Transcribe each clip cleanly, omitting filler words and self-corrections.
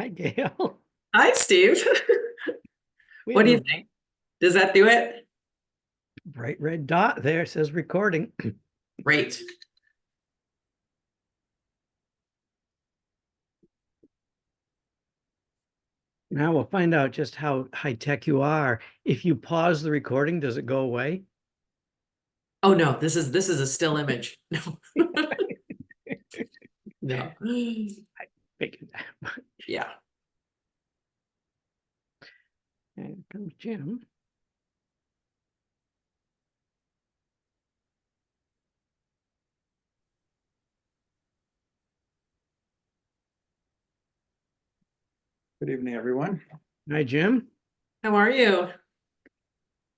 Hi, Gail. Hi, Steve. We What have do you a think? Does that do it? bright red dot there. It says recording. Great. Now we'll find out just how high tech you are. If you pause the recording, does it go away? Oh no, this is a still image. No. No. Figured that. Yeah. And comes Jim. Good evening, everyone. Hi, Jim. How are you?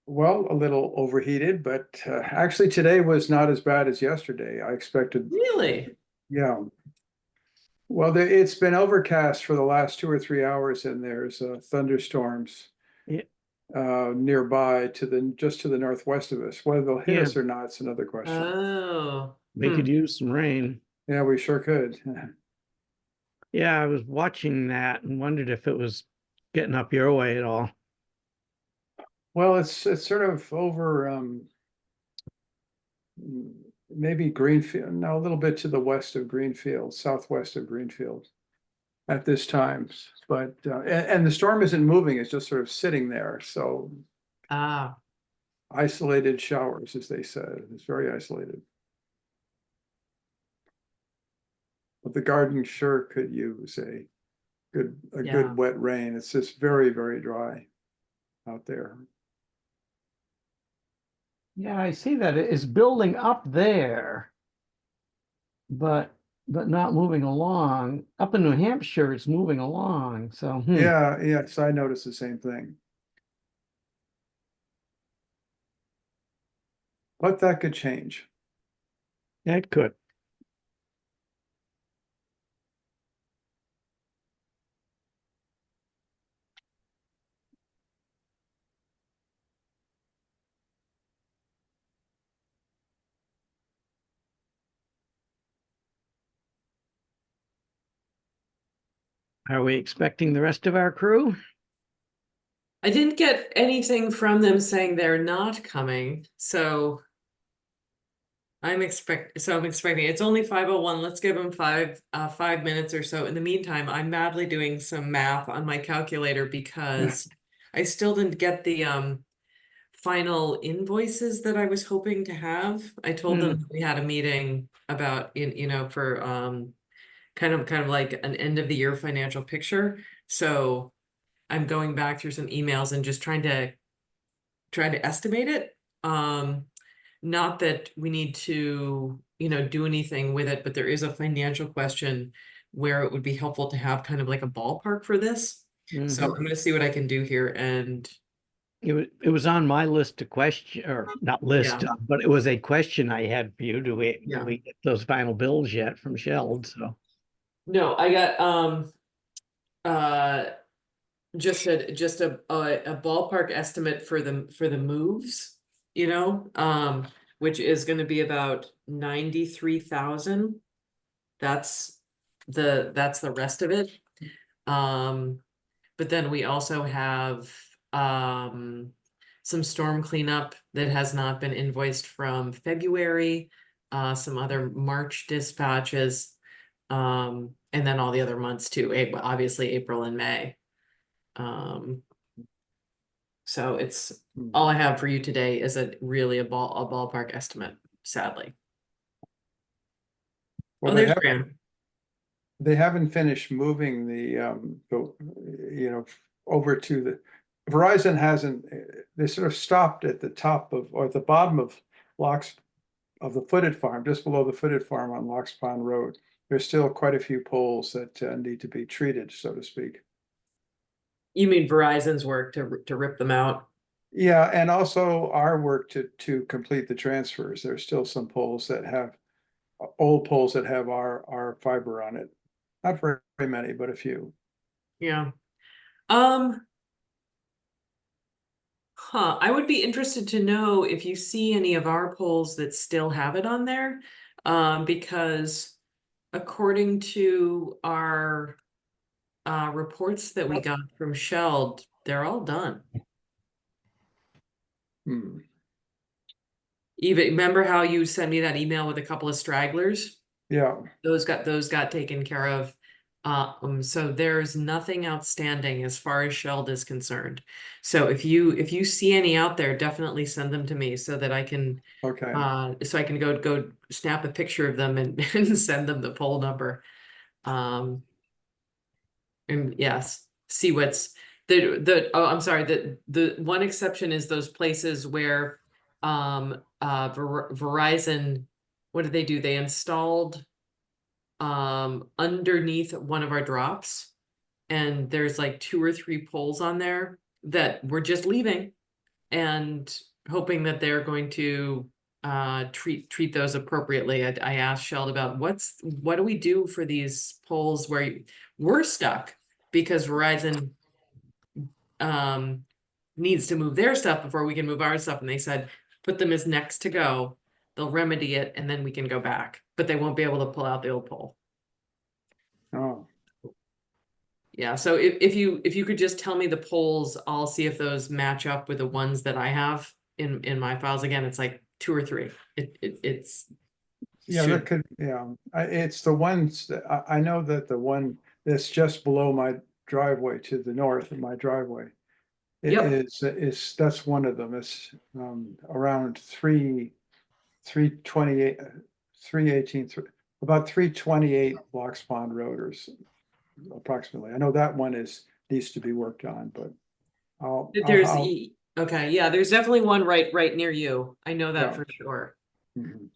Well, a little overheated, but actually today was not as bad as yesterday. I expected, Really? yeah. Well, it's been overcast for the last 2 or 3 hours, and there's thunderstorms Yeah, nearby just to the northwest of us. Whether they'll hit yeah, us or not, it's another question. Oh. we could Hmm. use some rain. Yeah, we sure could. Yeah, I was watching that and wondered if it was getting up your way at all. Well, it's sort of over maybe Greenfield, no, a little bit to the west of Greenfield, southwest of Greenfield at this time. But and the storm isn't moving, it's just sort of sitting there. So Ah, isolated showers, as they said. It's very isolated. But the garden sure could use a yeah. good wet rain. It's just very, very dry out there. Yeah, I see that it is building up there, but not moving along. Up in New Hampshire, it's moving along. So, Yeah, yes, I noticed the same thing. But that could change. that could. Are we expecting the rest of our crew? I didn't get anything from them saying they're not coming, so I'm expecting it's only 5:01. Let's give them 5 minutes or so. In the meantime, I'm madly doing some math on my calculator because I still didn't get the final invoices that I was hoping to have. I told them Hmm. that we had a meeting about for kind of like an end of the year financial picture. So I'm going back through some emails and just trying to estimate it. Not that we need to, do anything with it, but there is a financial question where it would be helpful to have kind of like a ballpark for this. So Hmm. I'm gonna see what I can do here and It was on my list to question, or not list, yeah. but it was a question I had for you. Do Yeah. we get those final bills yet from Sheld? So No, I got uh just a ballpark estimate for the moves, which is going to be about 93,000. That's the rest of it. Um, but then we also have some storm cleanup that has not been invoiced from February, some other March dispatches, and then all the other months too, obviously April and May. Um, so it's all I have for you today is a ballpark estimate, sadly. Well, Oh, there's Graham. they haven't finished moving over to the Verizon hasn't, they sort of stopped at the top of, or at the bottom of Locks of the footed farm, just below the footed farm on Locks Pond Road. There's still quite a few poles that need to be treated, so to speak. You mean Verizon's work to rip them out? Yeah, and also our work to complete the transfers. There's still some poles that have old poles that have our fiber on it. Not very many, but a few. Yeah. I would be interested to know if you see any of our polls that still have it on there. Because according to our reports that we got from Sheld, they're all done. Hmm. Even remember how you sent me that email with a couple of stragglers? Yeah, Those got taken care of. So there's nothing outstanding as far as Sheld is concerned. So if you see any out there, definitely send them to me so that I can okay. go snap a picture of them and, and send them the poll number. And yes, see what's oh, I'm sorry, the one exception is those places where Verizon, what did they do? They installed underneath one of our drops, and there's like 2 or 3 poles on there that we're just leaving and hoping that they're going to treat those appropriately. I asked Sheld about what do we do for these poles where we're stuck because Verizon needs to move their stuff before we can move our stuff, and they said put them as next to go, they'll remedy it, and then we can go back, but they won't be able to pull out the old pole. Oh, Yeah, so if you could just tell me the polls, I'll see if those match up with the ones that I have in my files. Again, it's like 2 or 3. It's yeah, that could, yeah, it's the ones that, I know that the one that's just below my driveway to the north of my driveway. It Yep. is, that's one of them. It's around 328, 318, about 328 Blocks Pond Road or approximately. I know that one needs to be worked on, but Okay, yeah, there's definitely one right near you. I know that Yeah. for sure. Mhm.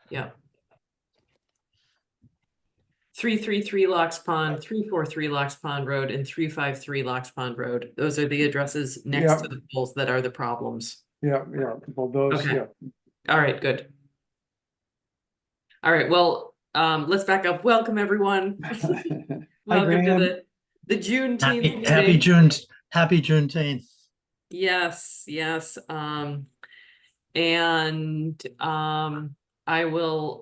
Yeah. 333 Locks Pond, 343 Locks Pond Road, and 353 Locks Pond Road. Those are the addresses next to the poles that are the problems. Yeah, well, those, Okay. yeah. All right, good. All right, well, let's back up. Welcome, everyone. Hi, Welcome to Graham. the Juneteenth Happy meeting. Happy Juneteenth. Yes. And I will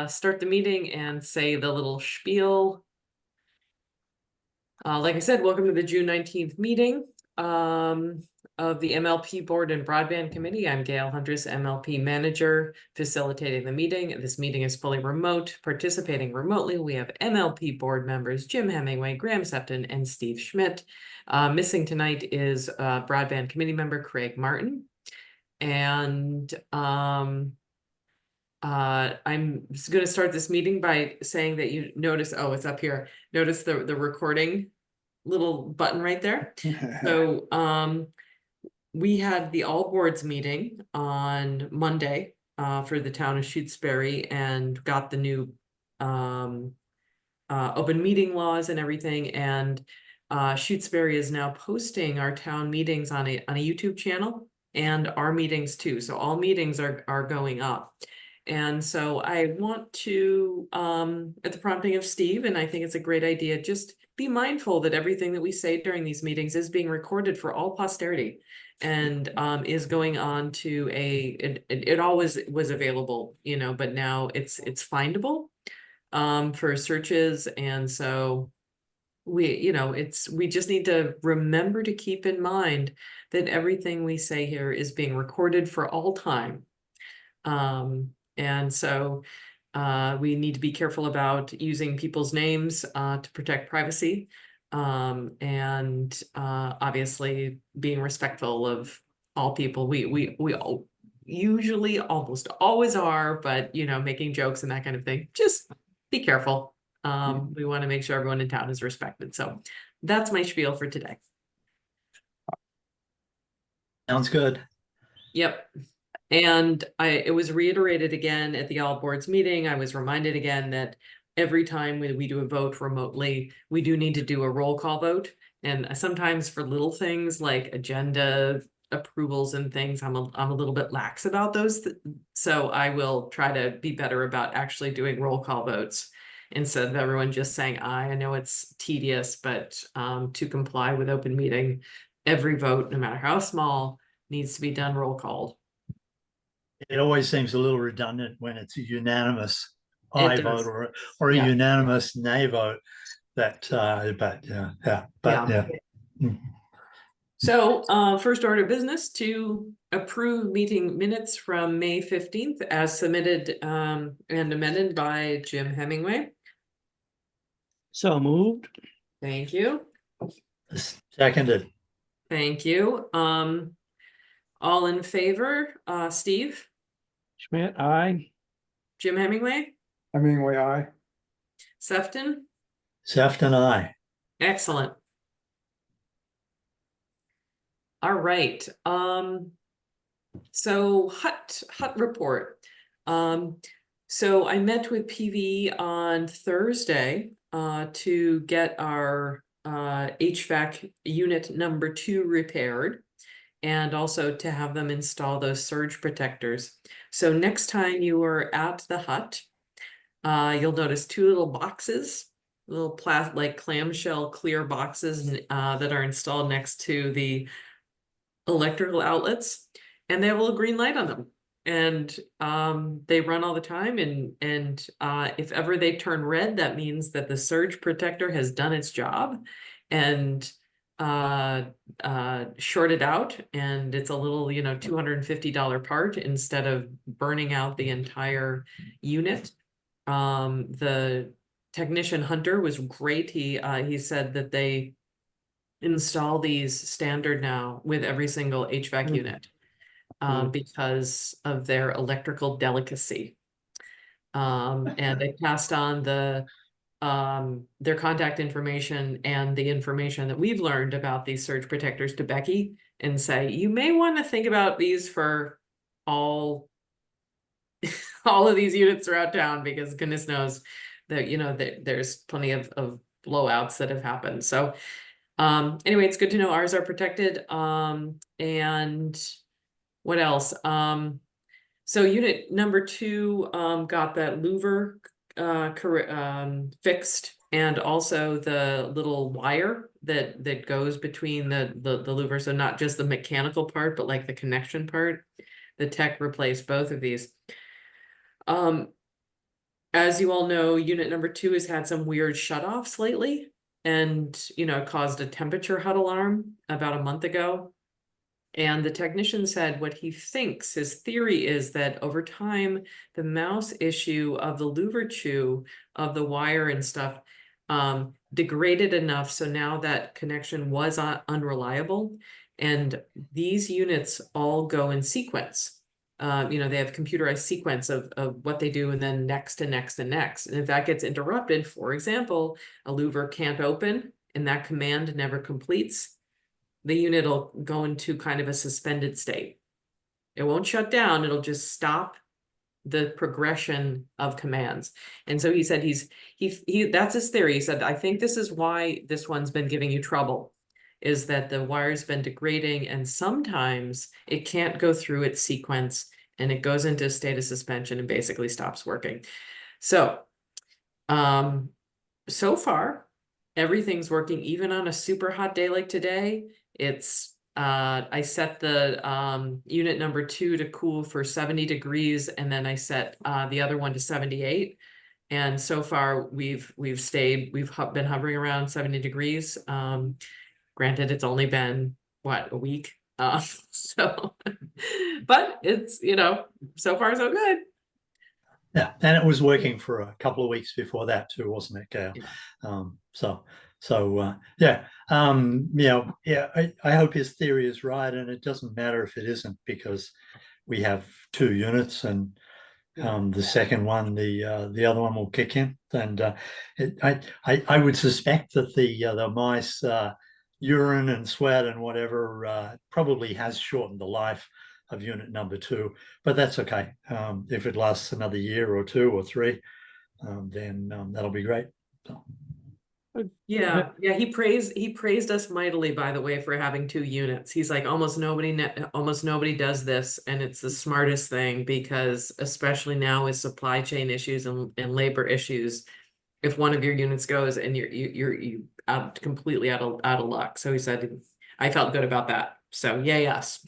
start the meeting and say the little spiel. Like I said, welcome to the June 19th meeting of the MLP Board and Broadband Committee. I'm Gail Huntress, MLP Manager, facilitating the meeting. This meeting is fully remote. Participating remotely, we have MLP Board members Jim Hemingway, Graham Septon, and Steve Schmidt. Missing tonight is Broadband Committee member Craig Martin. And I'm going to start this meeting by saying that you notice, oh, it's up here. Notice the recording little button right there. So we had the all boards meeting on Monday for the town of Shutesbury and got the new open meeting laws and everything. And Shutesbury is now posting our town meetings on a YouTube channel and our meetings too. So all meetings are going up. And so I want to, at the prompting of Steve, and I think it's a great idea, just be mindful that everything that we say during these meetings is being recorded for all posterity and is going on to it always was available, but now it's findable for searches. And so we just need to remember to keep in mind that everything we say here is being recorded for all time. And so we need to be careful about using people's names to protect privacy. And obviously being respectful of all people. We all usually almost always are, but making jokes and that kind of thing. Just be careful. We want to make sure everyone in town is respected. So that's my spiel for today. Sounds good. Yep. And it was reiterated again at the all boards meeting. I was reminded again that every time we do a vote remotely, we do need to do a roll call vote. And sometimes for little things like agenda approvals and things, I'm a little bit lax about those. So I will try to be better about actually doing roll call votes instead of everyone just saying aye. I know it's tedious, but to comply with open meeting, every vote, no matter how small, needs to be done roll called. It always seems a little redundant when it's unanimous. aye It vote does. or a Yeah. unanimous nay vote. But Yeah. Mm. So, first order of business to approve meeting minutes from May 15th as submitted and amended by Jim Hemingway. So moved. Thank you. Seconded. Thank you. All in favor, Steve, Schmidt, aye. Jim Hemingway, Hemingway, aye. Sefton, Sefton, aye. excellent. All right, so hut report. So I met with PV on Thursday to get our HVAC unit number 2 repaired, and also to have them install those surge protectors. So next time you are at the hut, you'll notice 2 little boxes, little like clamshell clear boxes that are installed next to the electrical outlets, and they have a little green light on them. And they run all the time, and if ever they turn red, that means that the surge protector has done its job and shorted out, and it's a little, $250 part instead of burning out the entire unit. The technician Hunter was great. He said that they install these standard now with every single HVAC unit because of their electrical delicacy. And they passed on their contact information and the information that we've learned about these surge protectors to Becky, and say, you may want to think about these for all of these units throughout town, because goodness knows that, that there's plenty of blowouts that have happened. So anyway, it's good to know ours are protected. And what else? So unit number 2 got that louver fixed, and also the little wire that goes between the louver. So not just the mechanical part, but like the connection part. The tech replaced both of these. As you all know, unit number 2 has had some weird shutoffs lately, and caused a temperature hut alarm about a month ago. And the technician said what he thinks, his theory is that over time, the mouse issue of the louver chew of the wire and stuff degraded enough, so now that connection was unreliable. And these units all go in sequence. They have computerized sequence of what they do, and then next and next and next. And if that gets interrupted, for example, a louver can't open and that command never completes, the unit will go into kind of a suspended state. It won't shut down, it'll just stop the progression of commands. And so he said that's his theory. He said, I think this is why this one's been giving you trouble, is that the wire's been degrading, and sometimes it can't go through its sequence and it goes into a state of suspension and basically stops working. So so far everything's working, even on a super hot day like today. It's I set the unit number 2 to cool for 70 degrees, and then I set the other one to 78. And so far we've been hovering around 70 degrees. Granted, it's only been what, a week? So but it's, so far so good. Yeah, and it was working for a couple of weeks before that too, wasn't it, Gail? Yeah. I hope his theory is right, and it doesn't matter if it isn't, because we have 2 units, and the second one, the other one will kick in, and I would suspect that the mice urine and sweat and whatever probably has shortened the life of unit number 2, but that's okay. If it lasts another year or 2 or 3, then that'll be great. So. Yeah, he praised us mightily, by the way, for having 2 units. He's like, almost nobody does this, and it's the smartest thing, because especially now with supply chain issues and labor issues, if one of your units goes and you're completely out of luck. So he said, I felt good about that. So yay us.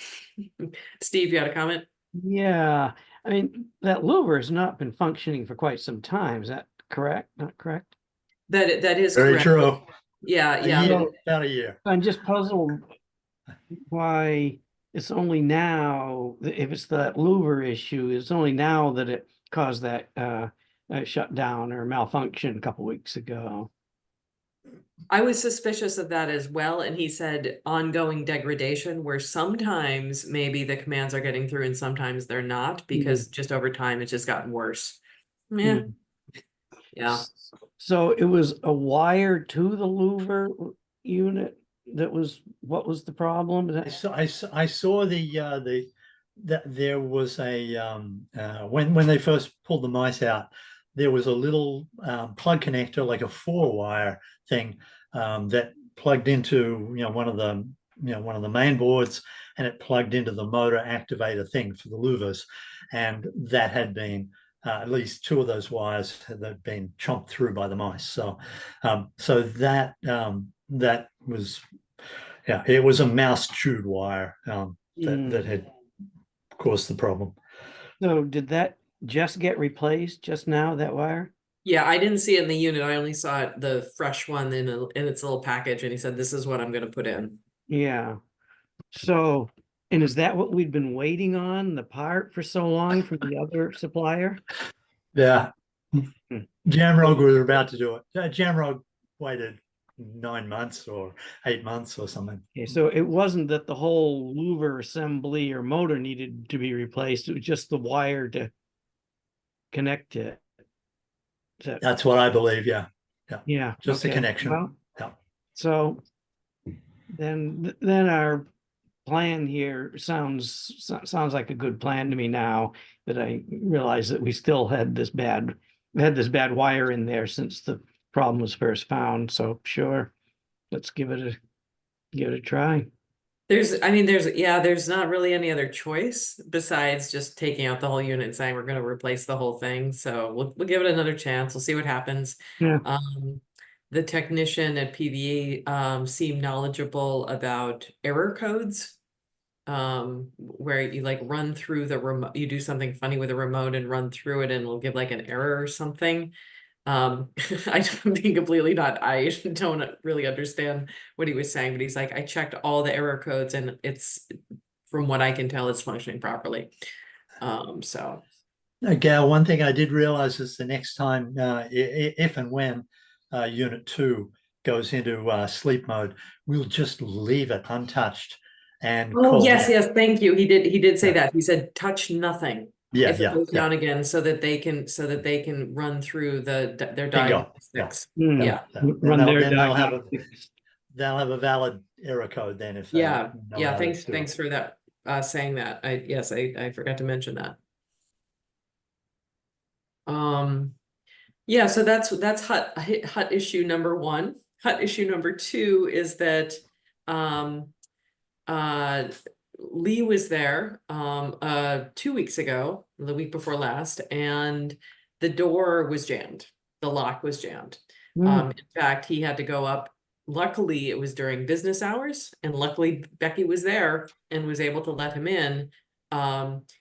Steve, you had a comment? Yeah, I mean, that louver has not been functioning for quite some time. Is that correct? Not correct? That is Very correct. true. Yeah, A yeah. year, about a year. I'm just puzzled why it's only now, if it's that louver issue, it's only now that it caused that shutdown or malfunction a couple weeks ago. I was suspicious of that as well, and he said ongoing degradation, where sometimes maybe the commands are getting through and sometimes they're not, because just over time it's just gotten worse. Yeah, Mm. yeah. So it was a wire to the louver unit that was, what was the problem? I saw that there was a when they first pulled the mice out, there was a little plug connector, like a 4-wire thing, that plugged into one of the main boards, and it plugged into the motor activator thing for the louvers, and that had been at least 2 of those wires had been chomped through by the mice. So that was, yeah, it was a mouse chewed wire that had caused the problem. So did that just get replaced just now, that wire? Yeah, I didn't see it in the unit. I only saw it, the fresh one in its little package, and he said, this is what I'm gonna put in. Yeah. So, and is that what we'd been waiting on, the part for so long from the other supplier? Yeah, Hmm. Jamrog was about to do it. Jamrog waited 9 months or 8 months or something. Okay, so it wasn't that the whole louver assembly or motor needed to be replaced, it was just the wire to connect it. That's what I believe. Yeah, Yeah. just the okay. connection. Well, Yeah. so then our plan here sounds like a good plan to me now that I realize that we still had this bad wire in there since the problem was first found. So sure, let's give it a try. There's not really any other choice besides just taking out the whole unit and saying we're gonna replace the whole thing. So we'll give it another chance. We'll see what happens. Yeah. The technician at PVA seemed knowledgeable about error codes. Where you like run through the remote, you do something funny with a remote and run through it and it'll give like an error or something. I being completely not, I don't really understand what he was saying, but he's like, I checked all the error codes and it's, from what I can tell, it's functioning properly. So. Gail, one thing I did realize is the next time, if and when Unit 2 goes into sleep mode, we'll just leave it untouched and Oh, call yes, them. yes, thank you. He did say Yeah. that. He said, touch nothing. Yeah, If it yeah, goes yeah. down again, so that they can run through their Bingo. diagnostics. Hmm. Yeah. Run their Then they'll have diagnostics. a valid error code then if they Yeah, know yeah, how to thanks, do thanks it. for that, saying that. I forgot to mention that. Yeah, so that's hut issue number 1. Hut issue number 2 is that, Lee was there, 2 weeks ago, the week before last, and the door was jammed. The lock was jammed. In fact, he had to go up. Luckily, it was during business hours, and luckily Becky was there and was able to let him in.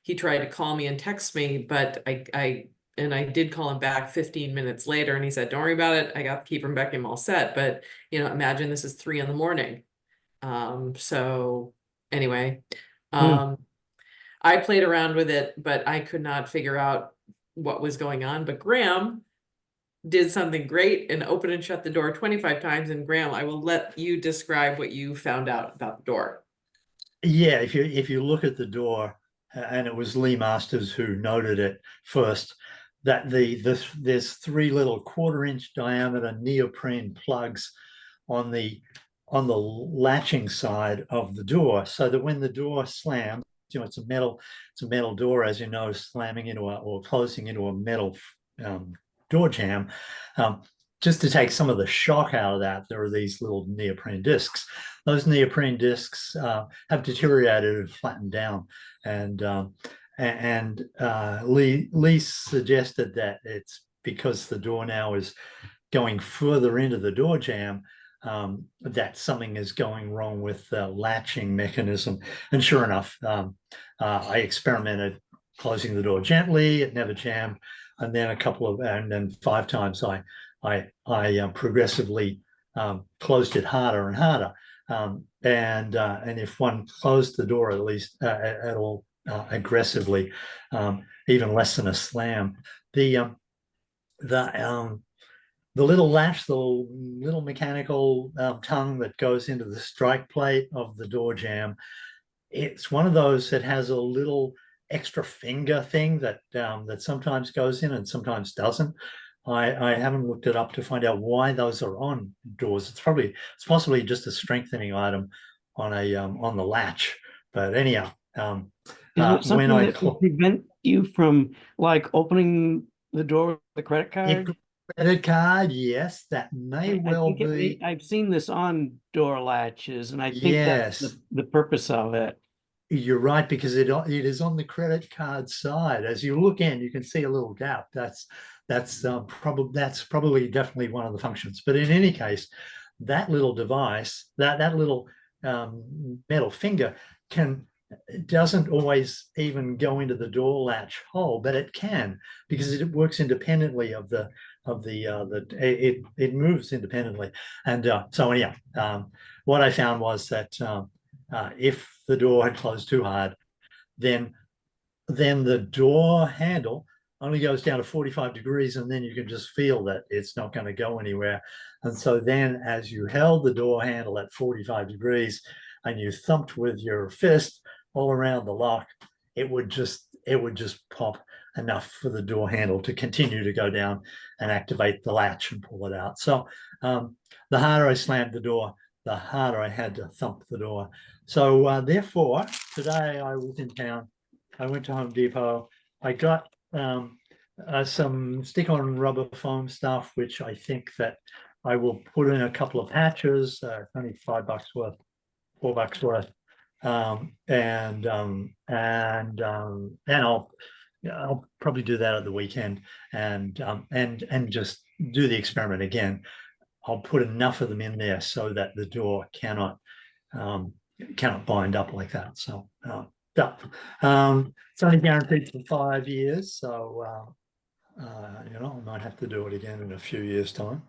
He tried to call me and text me, but I did call him back 15 minutes later, and he said, don't worry about it. I got the key from Becky, I'm all set. But, imagine this is 3 a.m. So anyway, I played around with it, but I could not figure out what was going on. But Graham did something great and opened and shut the door 25 times. And Graham, I will let you describe what you found out about the door. Yeah, if you look at the door, and it was Lee Masters who noted it first, that there's 3 little 1/4-inch diameter neoprene plugs on the latching side of the door, so that when the door slams, it's a metal door, as you know, slamming into or closing into a metal door jamb. Just to take some of the shock out of that, there are these little neoprene discs. Those neoprene discs have deteriorated and flattened down, and Lee suggested that it's because the door now is going further into the door jamb, that something is going wrong with the latching mechanism. And sure enough, I experimented closing the door gently, it never jammed, and then and then 5 times I progressively closed it harder and harder. And if one closed the door at least at all aggressively, even less than a slam, the little latch, the little mechanical tongue that goes into the strike plate of the door jamb, it's one of those that has a little extra finger thing that that sometimes goes in and sometimes doesn't. I haven't looked it up to find out why those are on doors. It's possibly just a strengthening item on the latch. But anyhow, Is it something that would prevent you from like opening the door with the credit card? Credit card, yes, that may well be. I've seen this on door latches, and I think Yes. that's the purpose of it. You're right, because it is on the credit card side. As you look in, you can see a little gap. That's probably definitely one of the functions. But in any case, that little device, that little metal finger doesn't always even go into the door latch hole, but it can, because it works independently of the it moves independently. And so anyhow, what I found was that if the door had closed too hard, then the door handle only goes down to 45 degrees, and then you can just feel that it's not going to go anywhere. And so then as you held the door handle at 45 degrees and you thumped with your fist all around the lock, it would just pop enough for the door handle to continue to go down and activate the latch and pull it out. So the harder I slammed the door, the harder I had to thump the door. So therefore, today I was in town. I went to Home Depot. I got some stick-on rubber foam stuff, which I think that I will put in a couple of hatches. Only $5 worth, $4 worth, and I'll probably do that at the weekend and just do the experiment again. I'll put enough of them in there so that the door cannot bind up like that. So it's only guaranteed for 5 years. So I might have to do it again in a few years' time.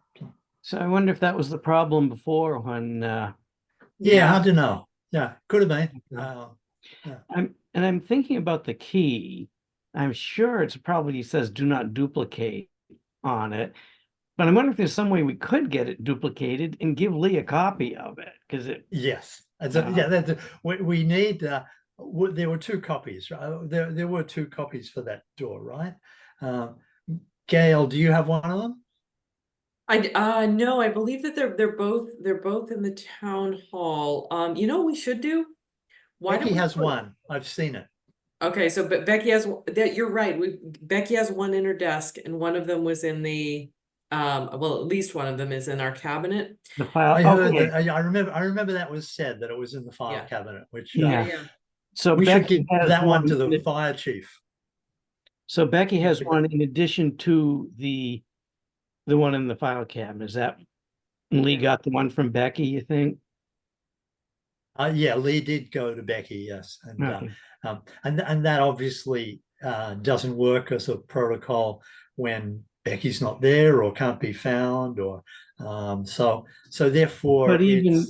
So I wonder if that was the problem before when. Yeah, hard to know. Yeah, could have been. I'm thinking about the key. I'm sure it's probably says do not duplicate on it. But I'm wondering if there's some way we could get it duplicated and give Lee a copy of it, because it. Yes, we need. There were 2 copies. There were 2 copies for that door, right? Gail, do you have one of them? No, I believe that they're both in the town hall. You know what we should do? Becky has one. I've seen it. Okay, so but Becky has that. You're right. Becky has one in her desk, and one of them was in the. Well, at least one of them is in our cabinet. The file. I heard that. I remember that was said that it was in the file cabinet. Which yeah. So we Becky should give that one to the fire chief. So Becky has one in addition to the one in the file cabinet. Is that Lee got the one from Becky, you think? Yeah, Lee did go to Becky, yes, and that obviously doesn't work as a protocol when Becky's not there or can't be found, or so therefore. But even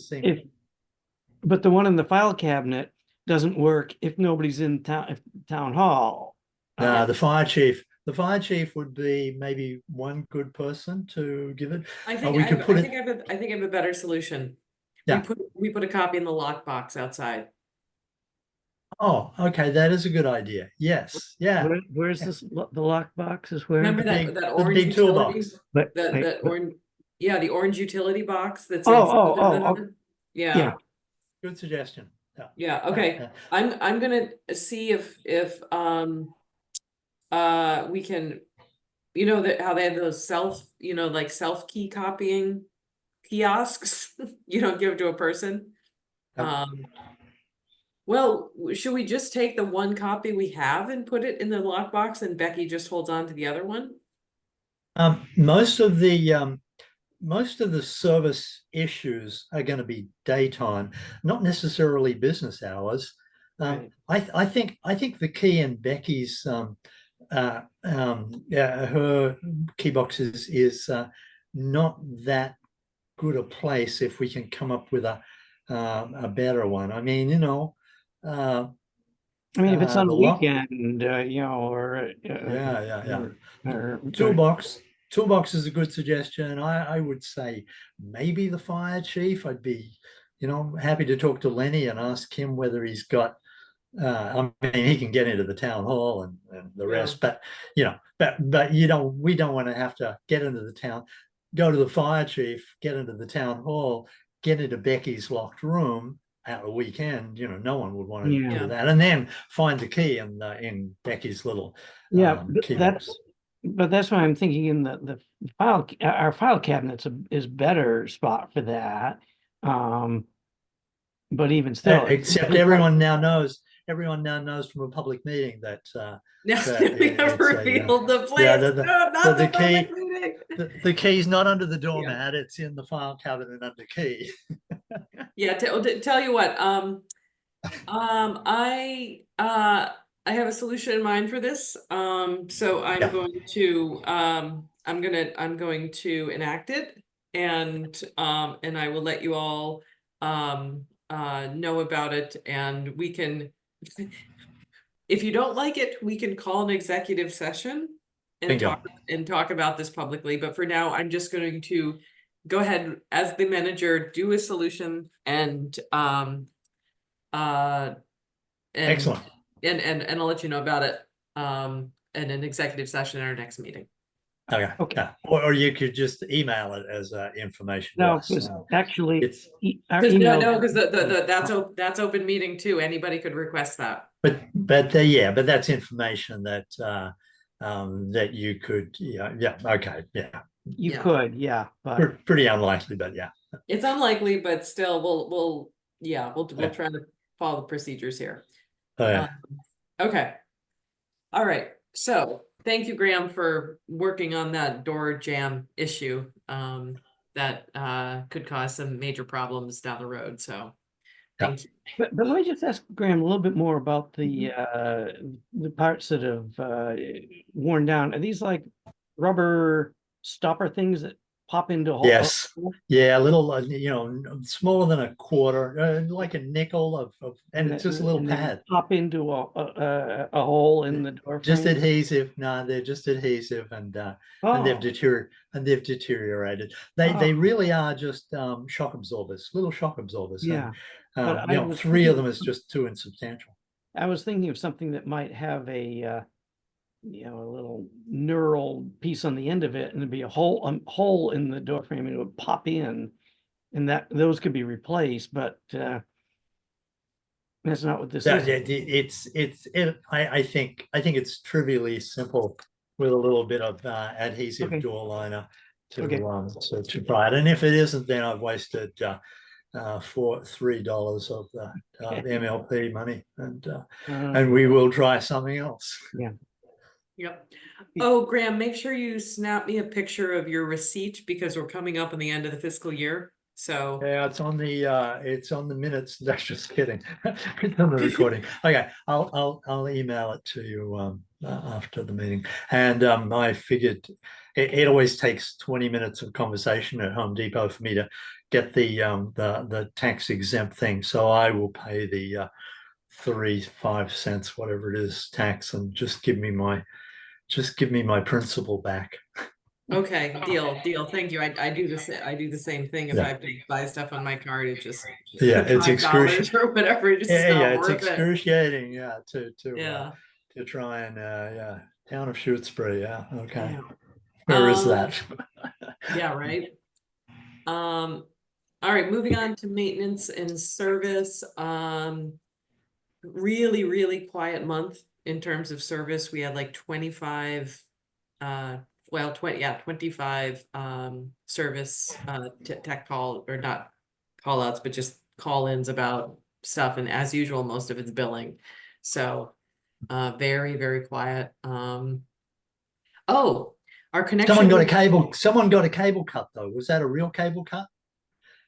but the one in the file cabinet doesn't work if nobody's in town hall. The fire chief. The fire chief would be maybe one good person to give it. I think I have a better solution. Yeah. We put a copy in the lockbox outside. Oh, okay, that is a good idea. Yes, yeah. Where's this? The lockbox is where? Remember that orange big toolbox. That orange, the orange utility box that's. Yeah. Good suggestion. Yeah. Okay. I'm gonna see if we can, how they have those self key copying kiosks. You don't give to a person. Well, should we just take the one copy we have and put it in the lockbox, and Becky just holds on to the other one? Most of the service issues are going to be daytime, not necessarily business hours. Right. I think the key in Becky's her key boxes is not that good a place if we can come up with a better one. I mean, I mean, if it's on the a lock, weekend, or, yeah. or, Toolbox is a good suggestion. I would say maybe the fire chief. I'd be, happy to talk to Lenny and ask him whether he's got. I mean, he can get into the town hall and the rest, but we don't want to have to get into the town, go to the fire chief, get into the town hall, get into Becky's locked room at a weekend. No one would want to Yeah. do that, and then find the key in Becky's little yeah, key box. but that's why I'm thinking in the file, our file cabinets is better spot for that. But even still, Except everyone now knows from a public meeting that Now that we have it's a, revealed the place. yeah, No, not the the public key- meeting. the key's not under the doormat, it's in the file cabinet under key. Yeah, tell you what, I have a solution in mind for this. So I'm Yeah. going to I'm going to enact it, and I will let you all know about it, and we can, if you don't like it, we can call an executive session and Bingo. talk about this publicly. But for now, I'm just going to go ahead as the manager, do a solution, and Excellent. and I'll let you know about it in an executive session in our next meeting. Okay. Okay. Or you could just email it as information to no, us. because actually, It's our Because email. because that's open meeting too. Anybody could request that. but that's information that that you could okay, You Yeah. could, yeah, but pretty unlikely, but yeah. It's unlikely, but still, we'll Yeah. try to follow the procedures here. Oh, yeah. Okay. All right. So thank you, Graham, for working on that door jam issue that could cause some major problems down the road. So thank you. but let me just ask Graham a little bit more about the parts that have worn down. Are these like rubber stopper things that pop into a hole? Yes. Yeah, a little, smaller than a quarter, like a nickel and it's just a little and they pad. pop into a hole in the door Just frame? adhesive. No, they're just adhesive, and they've deteriorated. They Oh. really are just shock absorbers, little shock absorbers. Yeah, And, but I was 3 of them thinking- is just too insubstantial. I was thinking of something that might have a a little knurled piece on the end of it, and there'd be a hole in the door frame, and it would pop in, and those could be replaced, but that's not what this Yeah, is. I think it's trivially simple with a little bit of adhesive Okay. door liner to Okay. to try it. And if it isn't, then I've wasted for $3 of the MLP money, and we will try something else. Yep. Oh, Graham, make sure you snap me a picture of your receipt because we're coming up on the end of the fiscal year. So Yeah, it's on the minutes. That's just kidding. It's on the recording. Okay, I'll email it to you after the meeting. And I figured it always takes 20 minutes of conversation at Home Depot for me to get the tax exempt thing. So I will pay the 5 cents, whatever it is, tax, and just give me my principal back. okay, deal. Thank you. I do this. I do the same thing. If Yeah. I have to buy stuff on my card, it just It's $5 excruciating. or whatever. It's just not It's worth it. excruciating. Yeah. To try and town of Shutesbury. Yeah. Okay. Yeah. Where is that? Yeah, right. All right, moving on to maintenance and service. Really, really quiet month in terms of service. We had like 25 25 service tech call, or not call outs, but just call-ins about stuff, and as usual, most of it's billing. So very, very quiet. Oh, our connection. Someone got a cable cut though. Was that a real cable cut?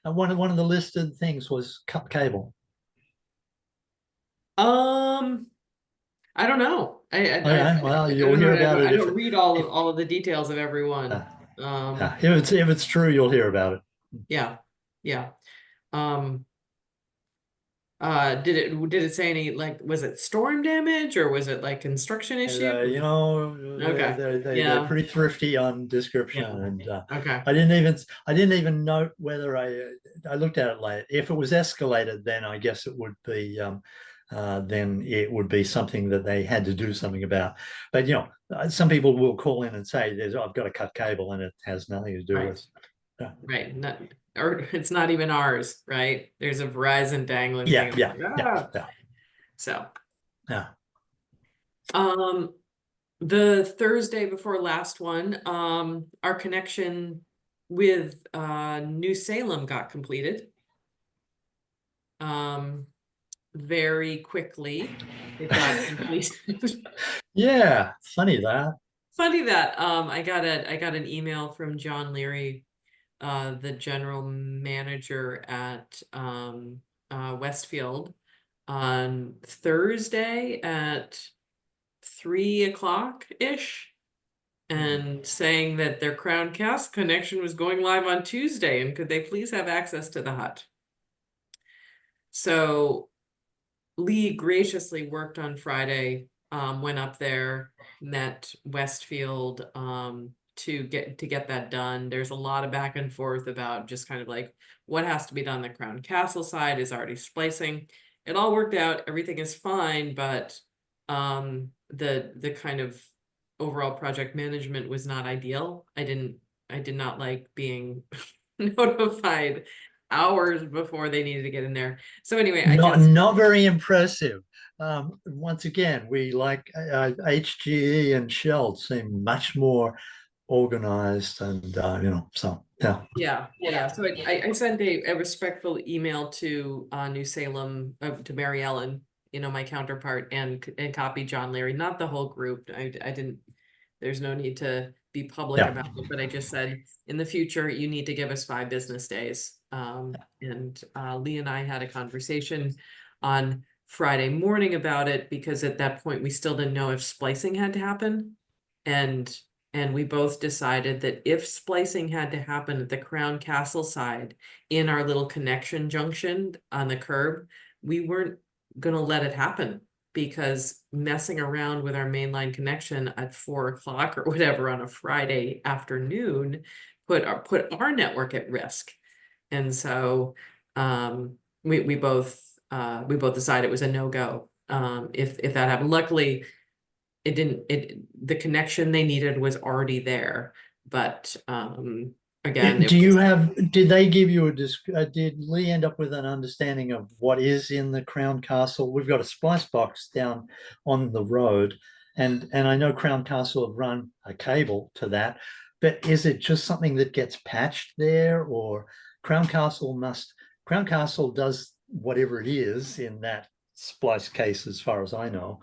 One of the listed things was cut cable. I don't know. Okay, well, I you'll don't hear know. about it I if, don't read if, all of the details of every one. if it's true, you'll hear about it. Yeah, yeah. Um, did it say any, like, was it storm damage or was it like construction And, issue? you know, Okay. they're Yeah. pretty thrifty on description, Yeah. and Okay. I didn't even note whether I looked at it later. If it was escalated, then I guess it would be then it would be something that they had to do something about. But you know, some people will call in and say, "There's I've got to cut cable," and it has nothing to do Right. with. Yeah, Right. Not, or it's not even ours, right? There's a Verizon dangling yeah, thing. yeah, Like, yeah, ah. yeah. So, Yeah. the Thursday before last one, our connection with New Salem got completed. Very quickly. It got completed. Yeah, funny that. Funny that I got an email from John Leary, the general manager at Westfield, on Thursday at 3 o'clock ish, and saying that their Crown Cast connection was going live on Tuesday, and could they please have access to the hut. So Lee graciously worked on Friday, went up there, met Westfield, to get that done. There's a lot of back and forth about just kind of like what has to be done. The Crown Castle side is already splicing. It all worked out, everything is fine, but the kind of overall project management was not ideal. I did not like being notified hours before they needed to get in there. So anyway, Not very impressive. Once again, we like HGE and Shell seem much more organized, and you know, so yeah. Yeah. So I sent a respectful email to New Salem, to Mary Ellen, my counterpart, and copy John Larry, not the whole group. I didn't. There's no need to be public Yeah. about it, but I just said, in the future, you need to give us 5 business days. And Lee and I had a conversation on Friday morning about it, because at that point we still didn't know if splicing had to happen. And we both decided that if splicing had to happen at the Crown Castle side in our little connection junction on the curb, we weren't gonna let it happen, because messing around with our mainline connection at 4 o'clock or whatever on a Friday afternoon put our network at risk. And so we both decided it was a no-go if that happened. Luckily, it didn't, the connection they needed was already there, but again, Do you have? Did they give you did Lee end up with an understanding of what is in the Crown Castle? We've got a splice box down on the road, and I know Crown Castle have run a cable to that, but is it just something that gets patched there, or Crown Castle does whatever it is in that splice case, as far as I know.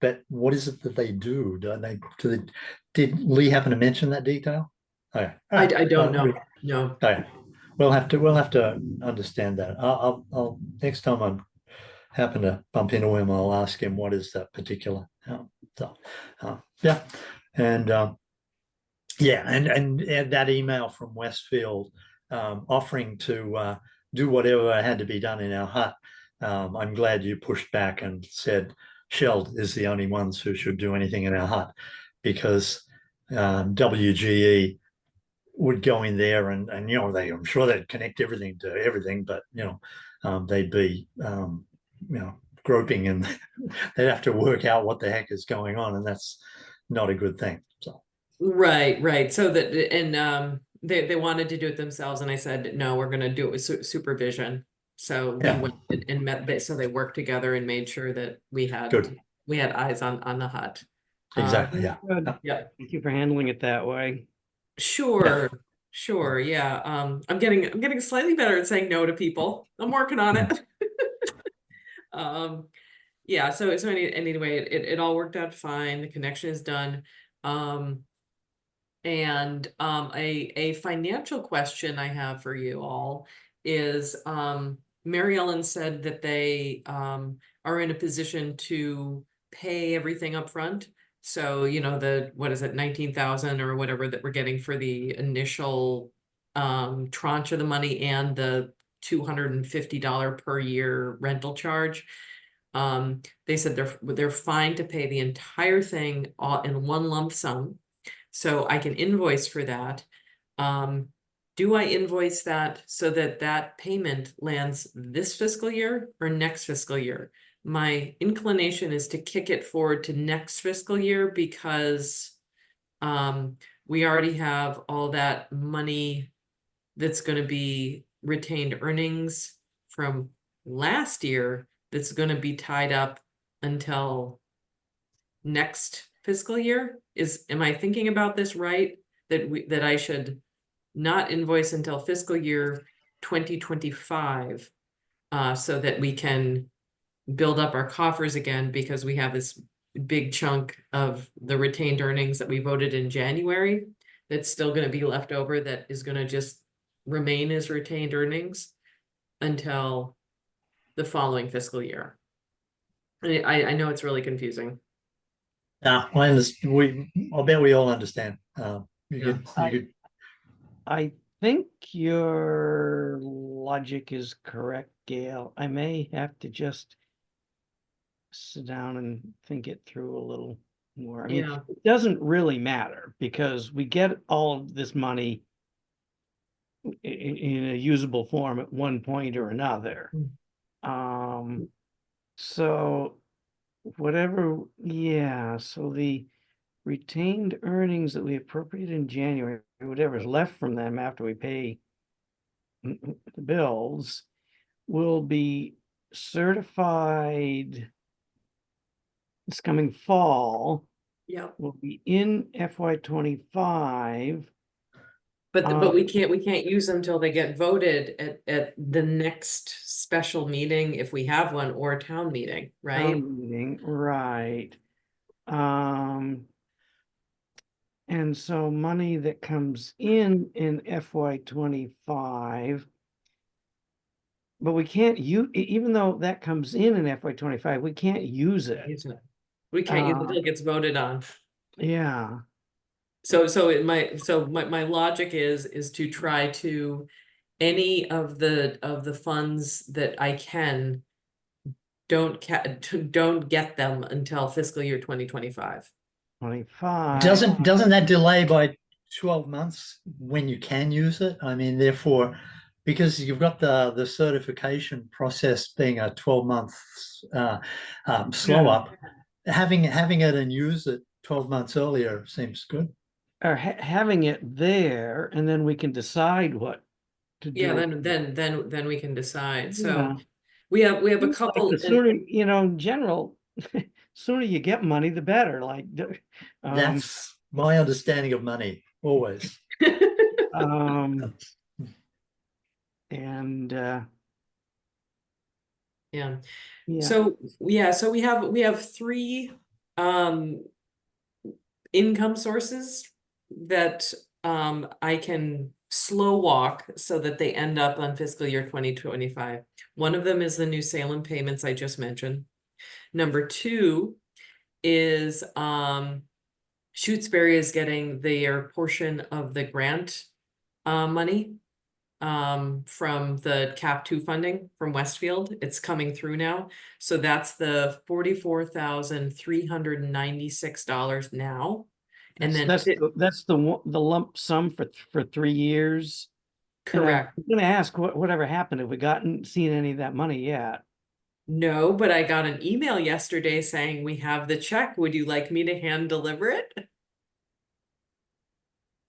But what is it that they do? Did Lee happen to mention that detail? Okay. All right. I don't Well, know. No. okay. We'll have to understand that. I'll next time I happen to bump into him, I'll ask him what is that particular. So, yeah, and yeah, and that email from Westfield offering to do whatever had to be done in our hut. I'm glad you pushed back and said Shell is the only ones who should do anything in our hut, because WGE would go in there and I'm sure they'd connect everything to everything, but they'd be groping, and they'd have to work out what the heck is going on, and that's not a good thing. So Right. So that, and they wanted to do it themselves, and I said, no, we're gonna do it with supervision. So Lee yeah, went and met, so they worked together and made sure that good, we had eyes on the hut. exactly, yeah. Good. Yeah. Thank you for handling it that way. Sure. Yeah. I'm getting slightly better at saying no to people. I'm working on it. Yeah. So anyway, it all worked out fine. The connection is done. And a financial question I have for you all is, Mary Ellen said that they are are in a position to pay everything up front. So, you know, what is it, 19,000 or whatever that we're getting for the initial tranche of the money and the $250 per year rental charge. They said they're fine to pay the entire thing all in one lump sum. So I can invoice for that. Do I invoice that so that that payment lands this fiscal year or next fiscal year? My inclination is to kick it forward to next fiscal year because we already have all that money that's going to be retained earnings from last year that's going to be tied up until next fiscal year. Am I thinking about this right? That I should not invoice until fiscal year 2025, so that we can build up our coffers again, because we have this big chunk of the retained earnings that we voted in January that's still going to be left over, that is going to just remain as retained earnings until the following fiscal year. I know it's really confusing. I understand. I bet we all understand. You Yeah. could I think your logic is correct, Gail. I may have to just sit down and think it through a little more. I mean, Yeah. it doesn't really matter because we get all of this money in a usable form at one point or another. So whatever, yeah, so the retained earnings that we appropriate in January, whatever's left from them after we pay the bills, will be certified this coming fall, Yeah. will be in FY 25. But we can't use them until they get voted at the next special meeting, if we have one, or a town meeting, right? Meeting, right. And so money that comes in FY 25, but we can't use, even though that comes in FY 25, we can't use it. We can't use it until it gets voted on. Yeah. So my logic is to try to, any of the funds that I can, don't get them until fiscal year 2025. 25. doesn't that delay by 12 months when you can use it? I mean, therefore, because you've got the certification process being a 12 months slow Yeah. up, having it and use it 12 months earlier seems good. Or having it there, and then we can decide what to do. Yeah, then we can decide. So Yeah. we have a Seems like couple. the sooner, in general, sooner you get money, the better. Like, That's my understanding of money, always. And Yeah. yeah, So we have three income sources that I can slow walk so that they end up on fiscal year 2025. One of them is the New Salem payments I just mentioned. Number two is Shutesbury is getting their portion of the grant money from the CAP 2 funding from Westfield. It's coming through now. So that's the $44,396 now. And then that's the lump sum for 3 years. correct. I'm gonna ask whatever happened. Have we seen any of that money yet? No, but I got an email yesterday saying we have the check. Would you like me to hand deliver it?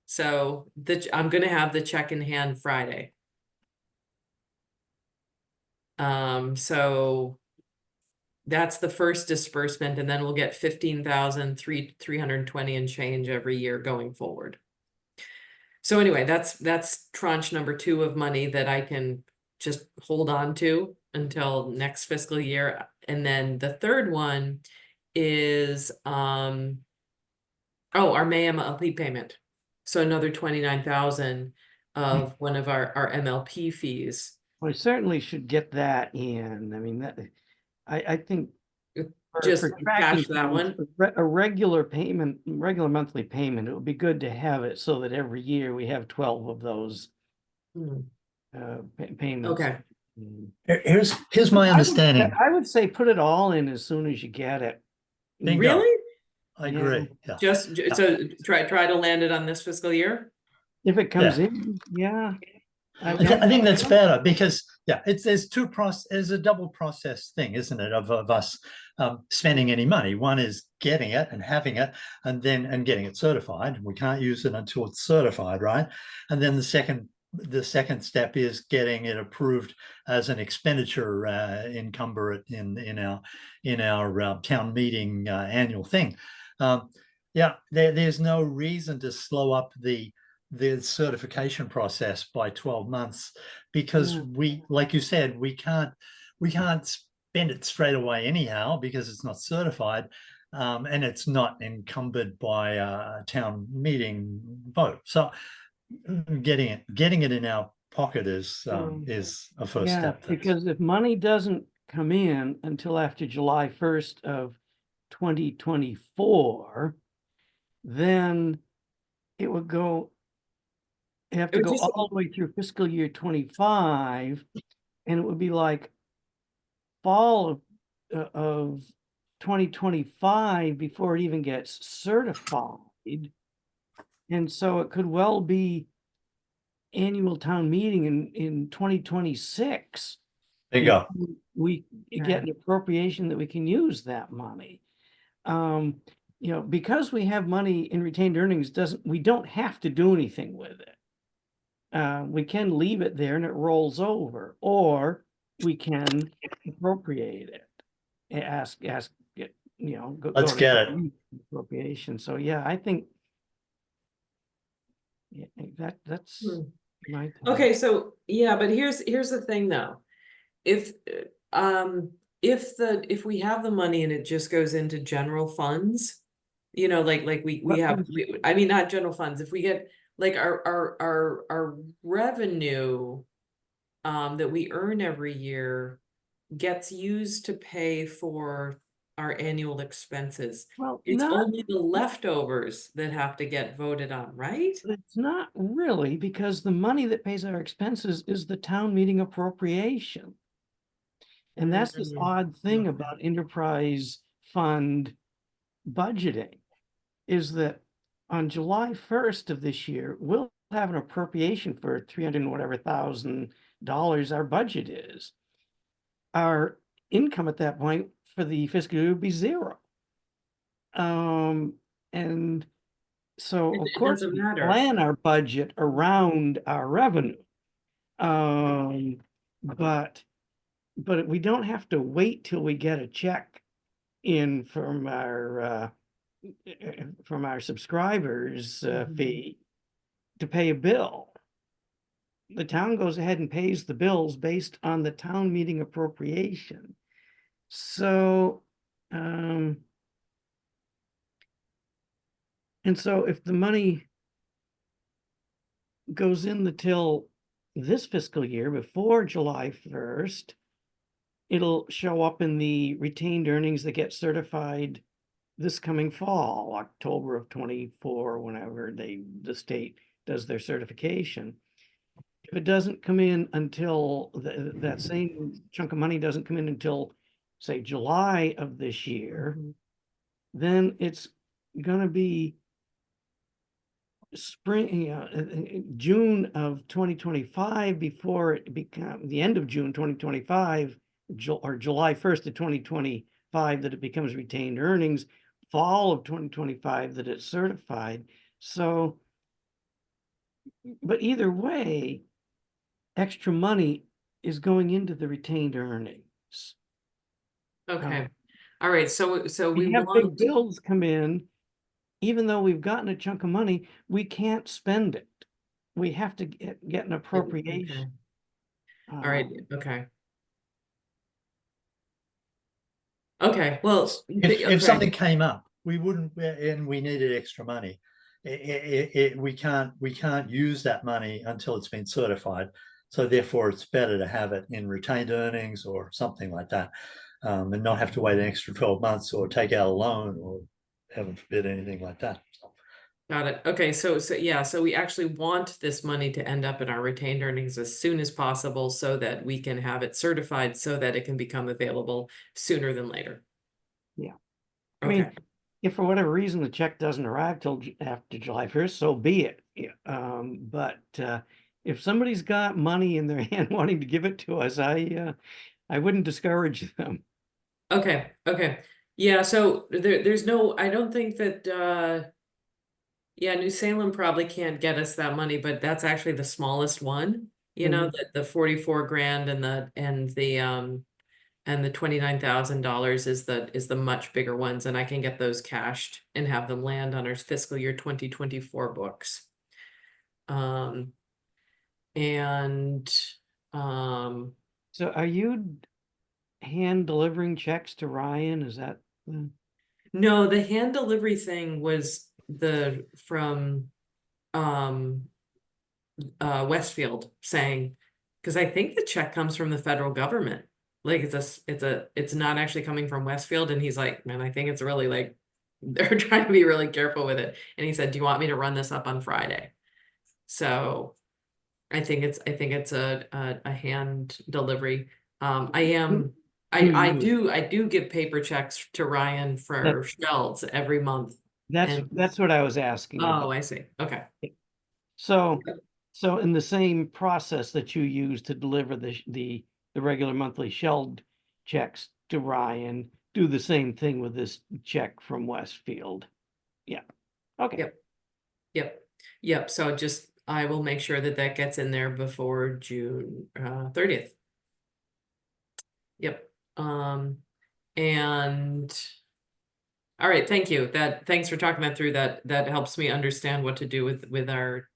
So I'm gonna have the check in hand Friday. So that's the first disbursement, and then we'll get 15,320 and change every year going forward. So anyway, that's tranche number 2 of money that I can just hold on to until next fiscal year. And then the third one is our May MLP payment. So another 29,000 of one of our MLP fees. We certainly should get that in. I mean, I think Just for cash tracking that things, one. a regular payment, regular monthly payment, it would be good to have it so that every year we have 12 of those Hmm, payments. Okay, Mm. Here's my understanding. I would say put it all in as soon as you get it. Bingo. really? I Yeah. agree. Yeah. So try to land it on this fiscal year? If it comes Yeah. in, yeah. I think that's better because there's a double process thing, isn't it, of us spending any money. One is getting it and having it, and getting it certified. We can't use it until it's certified, right? And then the second step is getting it approved as an expenditure encumbrate in our town meeting annual thing. There's no reason to slow up the certification process by 12 months because like you said, we can't spend it straight away anyhow because it's not certified, and it's not encumbered by a town meeting vote. So getting it in our pocket is a first step. Because if money doesn't come in until after July 1st of 2024, then it would go, you have to go all the way through fiscal year 25, and it would be like fall of 2025 before it even gets certified. And so it could well be annual town meeting in 2026. There you go. We get an appropriation that we can use that money. Because we have money in retained earnings, we don't have to do anything with it. We can leave it there and it rolls over, or we can appropriate it. Ask it, Let's get it. Appropriation. So yeah, I think that's my thought. Okay, so yeah, but here's the thing though. If we have the money and it just goes into general funds, like we have, I mean, not general funds, if we get like our revenue that we earn every year gets used to pay for our annual expenses. Well, It's only the leftovers that have to get voted on, right? It's not really, because the money that pays our expenses is the town meeting appropriation. And that's this odd thing about enterprise fund budgeting, is that on July 1st of this year, we'll have an appropriation for 300 and whatever $1,000 our budget is. Our income at that point for the fiscal year would be zero. And so of course we plan our budget around our revenue. But we don't have to wait till we get a check in from our subscribers fee to pay a bill. The town goes ahead and pays the bills based on the town meeting appropriation. So and so if the money goes in the till this fiscal year before July 1st, it'll show up in the retained earnings that get certified this coming fall, October of 24, whenever the state does their certification. If it doesn't come in until that same chunk of money doesn't come in until, say, July of this year, then it's going to be June of 2025 before it becomes the end of June 2025, or July 1st of 2025 that it becomes retained earnings, fall of 2025 that it's certified. So, but either way, extra money is going into the retained earnings. Okay. All right. So we have big bills come in. Even though we've gotten a chunk of money, we can't spend it. We have to get an appropriation. All right. Okay. Okay. Well, if something came up, we wouldn't, and we needed extra money. We can't use that money until it's been certified. So therefore, it's better to have it in retained earnings or something like that. and not have to wait an extra 12 months or take out a loan or heaven forbid anything like that. So, Got it. Okay, so yeah, so we actually want this money to end up in our retained earnings as soon as possible so that we can have it certified so that it can become available sooner than later. Yeah. I Okay, mean, if for whatever reason the check doesn't arrive till after July 1st, so be it. Yeah, but if somebody's got money in their hand wanting to give it to us, I wouldn't discourage them. okay, okay. Yeah, so there's no, I don't think that yeah, New Salem probably can't get us that money, but that's actually the smallest one. You know, the 44 grand and the $29,000 is the much bigger ones, and I can get those cashed and have them land on our fiscal year 2024 books. And So are you hand delivering checks to Ryan? Is that? no, the hand delivery thing was from Westfield saying, because I think the check comes from the federal government. Like it's not actually coming from Westfield. And he's like, man, I think it's really like they're trying to be really careful with it. And he said, do you want me to run this up on Friday? So I think it's a hand delivery. I do give paper checks to Ryan for shelves every month. And That's what I was asking oh, about. I see. Okay. So in the same process that you use to deliver the regular monthly shelled checks to Ryan, do the same thing with this check from Westfield. Yeah. Okay. Yep. So I will make sure that gets in there before June 30th. Yep. And all right, thank you. Thanks for talking that through. That helps me understand what to do with our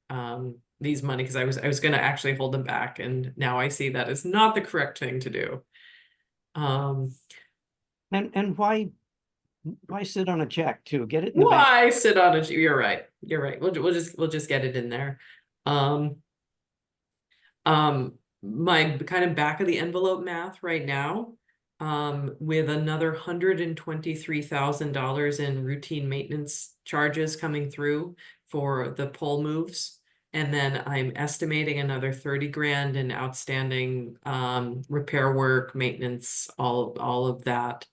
these money, because I was gonna actually hold them back, and now I see that is not the correct thing to do. And why sit on a check too? Get it in the bank. Why sit on it? You're right. You're right. We'll just get it in there. My kind of back of the envelope math right now, with another $123,000 in routine maintenance charges coming through for the pole moves. And then I'm estimating another 30 grand in outstanding repair work, maintenance, all of that.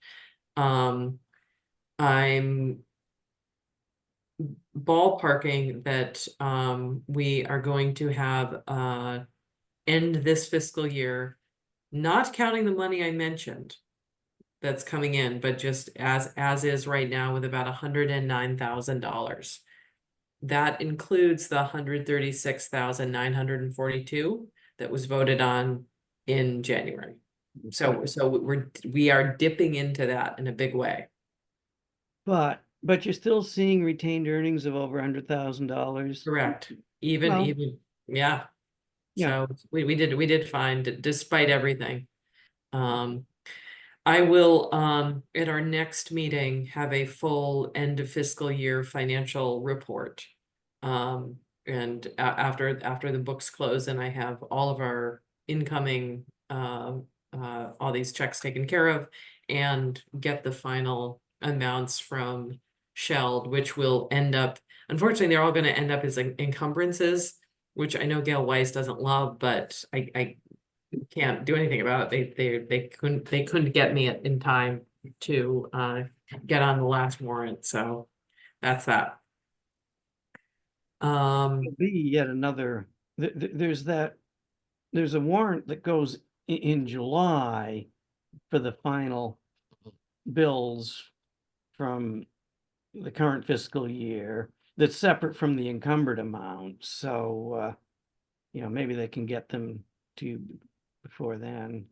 I'm ballparking that we are going to have end this fiscal year, not counting the money I mentioned that's coming in, but just as is right now with about $109,000. That includes the 136,942 that was voted on in January. So we are dipping into that in a big way. But you're still seeing retained earnings of over $100,000. Correct. Well, Yeah. Yeah. So we did fine despite everything. I will at our next meeting have a full end of fiscal year financial report. And after the books close and I have all of our incoming all these checks taken care of and get the final amounts from Shelled, which will end up, unfortunately, they're all going to end up as encumbrances, which I know Gail Weiss doesn't love, but I can't do anything about it. They couldn't get me in time to get on the last warrant, so that's that. There'll be yet another, there's a warrant that goes in July for the final bills from the current fiscal year that's separate from the encumbered amount. So, maybe they can get them to you before then.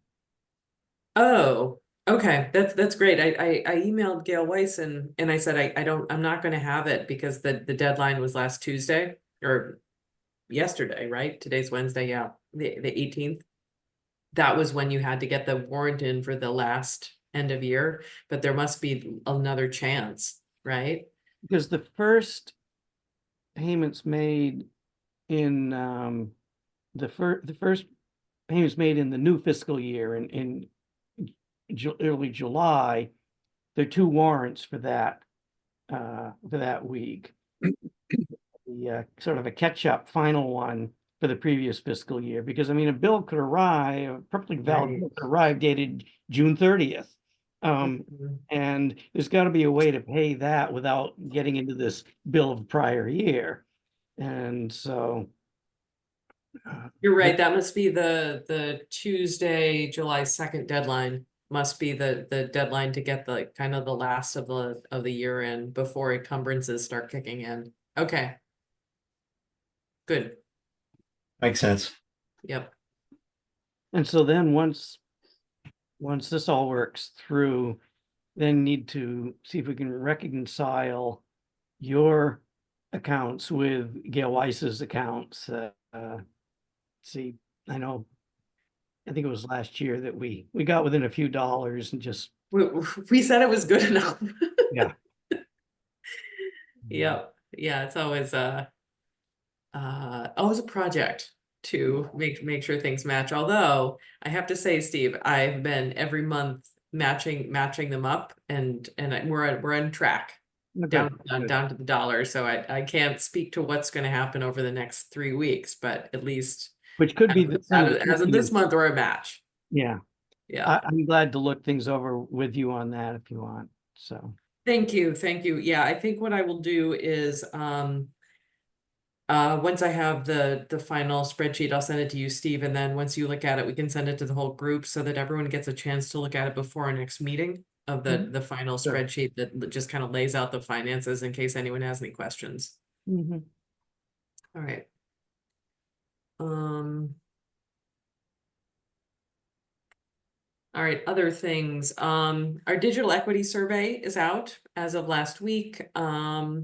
Oh, okay, that's great. I emailed Gail Weiss and I said I'm not going to have it because the deadline was last Tuesday or yesterday, right? Today's Wednesday, yeah, the 18th. That was when you had to get the warrant in for the last end of year, but there must be another chance, right? Because the first payments made in the first payments made in the new fiscal year in early July, there are 2 warrants for that week. The sort of a catch-up final one for the previous fiscal year, because I mean, a bill could arrive, a perfectly valid Right. bill could arrive dated June 30th. Mhm. And there's got to be a way to pay that without getting into this bill of prior year. And so You're right, that must be the Tuesday, July 2nd deadline, must be the deadline to get the kind of the last of the year in before encumbrances start kicking in. Okay. Good, Makes sense. yep. And so then once this all works through, then need to see if we can reconcile your accounts with Gail Weiss's accounts. See, I know, I think it was last year that we got within a few dollars and just, We said it was good enough. yeah. Yep, yeah, it's always always a project to make sure things match. Although I have to say, Steve, I've been every month matching them up, and we're on track Good, good. down to the dollar. So I can't speak to what's going to happen over the next 3 weeks, but at least Which could be some of the as of this month, we're a match. Yeah, Yeah. I'm glad to look things over with you on that if you want, so. Thank you. Yeah, I think what I will do is once I have the final spreadsheet, I'll send it to you, Steve, and then once you look at it, we can send it to the whole group so that everyone gets a chance to look at it before our next meeting of the final Sure. spreadsheet that just kind of lays out the finances in case anyone has any questions. Mhm. All right. All right, other things. Our digital equity survey is out as of last week. My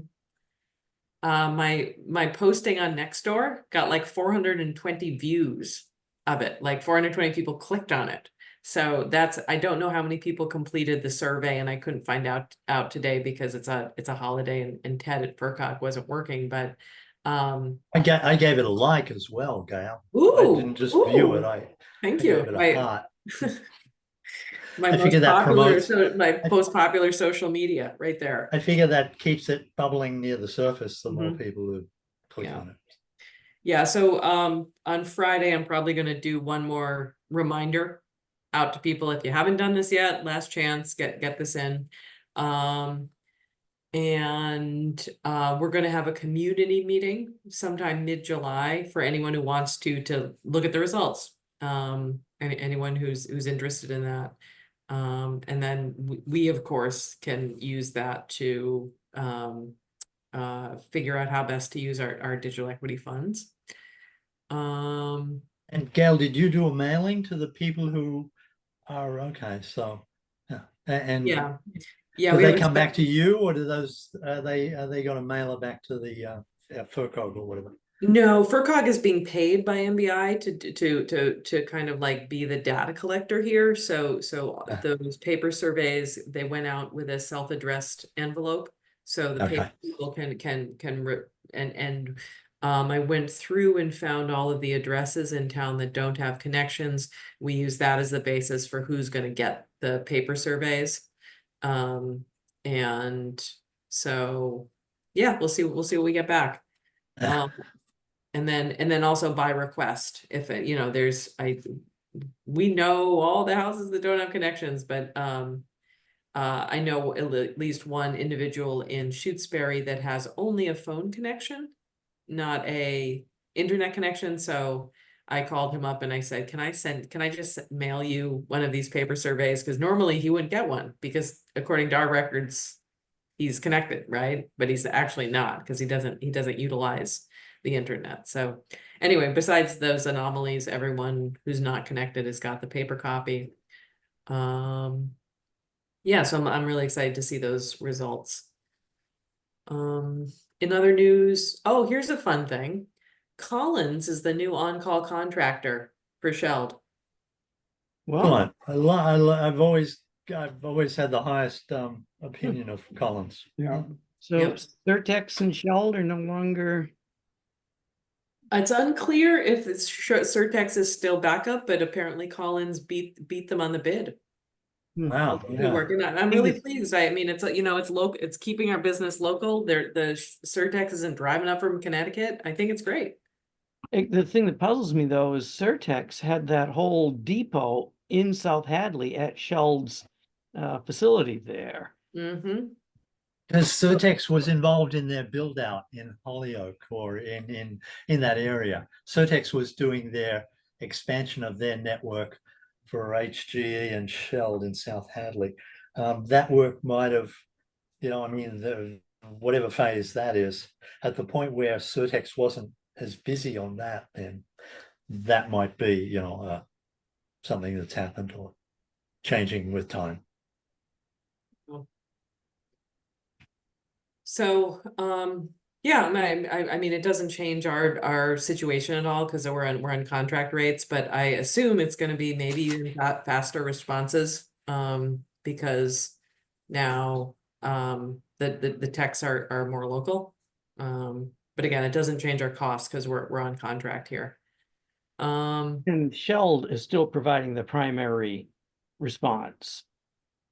posting on Nextdoor got like 420 views of it, like 420 people clicked on it. So I don't know how many people completed the survey, and I couldn't find out today because it's a holiday and Ted at FERCog wasn't working, but I gave it a like as well, Gail. I ooh, didn't just view it. I thank gave you. it a heart. My I most figure that popular, promotes- my most popular social media right there. I figure that keeps it bubbling near the surface, the more Mhm. people who click Yeah. on it. Yeah, so on Friday, I'm probably gonna do one more reminder out to people. If you haven't done this yet, last chance, get this in. And we're gonna have a community meeting sometime mid-July for anyone who wants to look at the results. Anyone who's interested in that. And then we of course can use that to figure out how best to use our digital equity funds. And Gail, did you do a mailing to the people who are okay? So yeah, and Yeah, do we they have come back to you, or do those are they going to mail it back to the FERCog or whatever? No, FERCog is being paid by MBI to kind of like be the data collector here. So those paper surveys, they went out with a self-addressed envelope. So the paper Okay. people and I went through and found all of the addresses in town that don't have connections. We use that as the basis for who's going to get the paper surveys. And so yeah, we'll see what we get back. And then also by request, if it, we know all the houses that don't have connections, but I know at least one individual in Shutesbury that has only a phone connection, not a internet connection. So I called him up and I said, can I just mail you one of these paper surveys? Because normally he wouldn't get one because according to our records, he's connected, right? But he's actually not because he doesn't utilize the internet. So anyway, besides those anomalies, everyone who's not connected has got the paper copy. Yeah, so I'm really excited to see those results. In other news, oh, here's a fun thing. Collins is the new on-call contractor for Sheld. Well, I've always had the highest opinion of Collins. Yeah. so Yep. Certex and Sheld are no longer, It's unclear if Certex is still backup, but apparently Collins beat them on the bid. Wow, Good yeah. work, and I'm really pleased. I mean, it's, you know, it's local, it's keeping our business local. The Surtex isn't driving up from Connecticut. I think it's great. The thing that puzzles me though is Surtex had that whole depot in South Hadley at Sheld's facility there. Mm-hmm. Because Certex was involved in their build out in Holyoke or in that area. Certex was doing their expansion of their network for HGE and Shell in South Hadley. That work might have, you know, I mean, whatever phase that is, at the point where Certex wasn't as busy on that, then that might be, you know, something that's happened or changing with time. So, yeah, I mean, it doesn't change our situation at all because we're on contract rates, but I assume it's going to be maybe even faster responses, because now the techs are more local. But again, it doesn't change our costs because we're on contract here. And Sheld is still providing the primary response.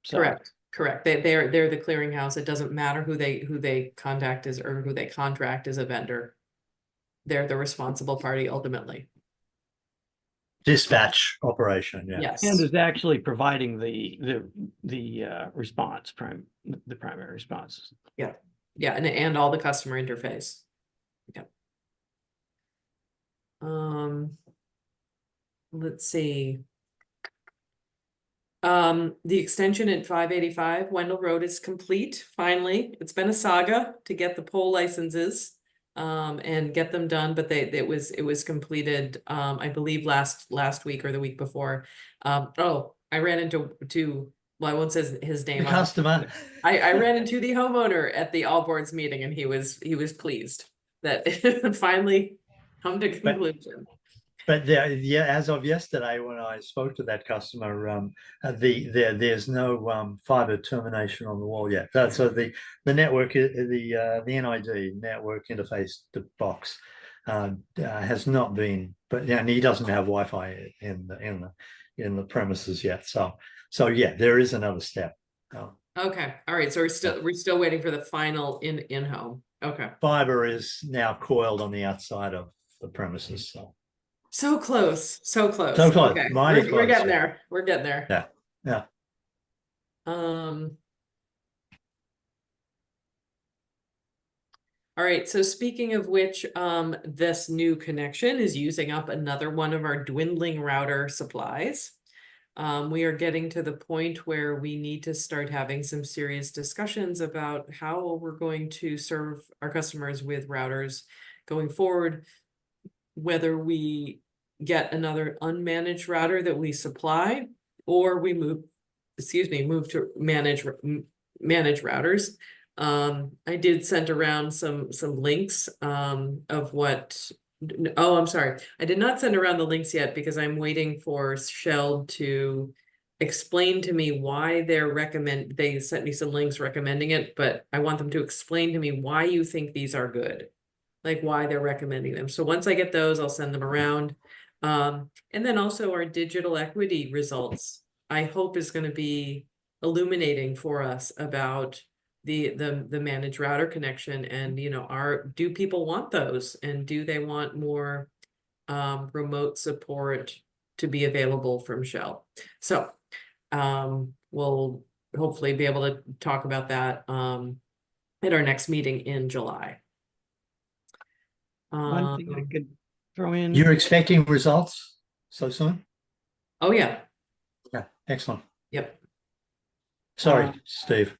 So Correct. They're the clearinghouse. It doesn't matter who they contact is or who they contract as a vendor. They're the responsible party ultimately. Dispatch operation, yeah. Yes. and is actually providing the response the primary responses. Yeah, and all the customer interface. Yeah. Let's see. The extension at 585 Wendell Road is complete, finally. It's been a saga to get the pole licenses and get them done, but it was completed I believe last week or the week before. Oh, I ran into well, I won't say his name. The customer. I ran into the homeowner at the all boards meeting and he was pleased that it finally come to conclusion. But yeah, as of yesterday, when I spoke to that customer, there's no fiber termination on the wall yet. So the network, the NID network interface box has not been, but yeah, and he doesn't have Wi-Fi in the premises yet. So yeah, there is another step. Okay, all right. So we're still waiting for the final in home. Okay. Fiber is now coiled on the outside of the premises. So close, so close. So close, Okay, mighty we're close, getting yeah. there. We're getting there. Yeah, yeah. All right, so speaking of which, this new connection is using up another one of our dwindling router supplies. We are getting to the point where we need to start having some serious discussions about how we're going to serve our customers with routers going forward, whether we get another unmanaged router that we supply, or we move to manage routers. I did send around some links of what. Oh, I'm sorry. I did not send around the links yet because I'm waiting for Shell to explain to me why they sent me some links recommending it, but I want them to explain to me why you think these are good, like why they're recommending them. So once I get those, I'll send them around. And then also our digital equity results, I hope is going to be illuminating for us about the managed router connection and, you know, do people want those and do they want more remote support to be available from Shell? So we'll hopefully be able to talk about that at our next meeting in July. One thing I could throw in. You're expecting results so soon? Oh yeah. Yeah, excellent. Yep. Sorry, Steve.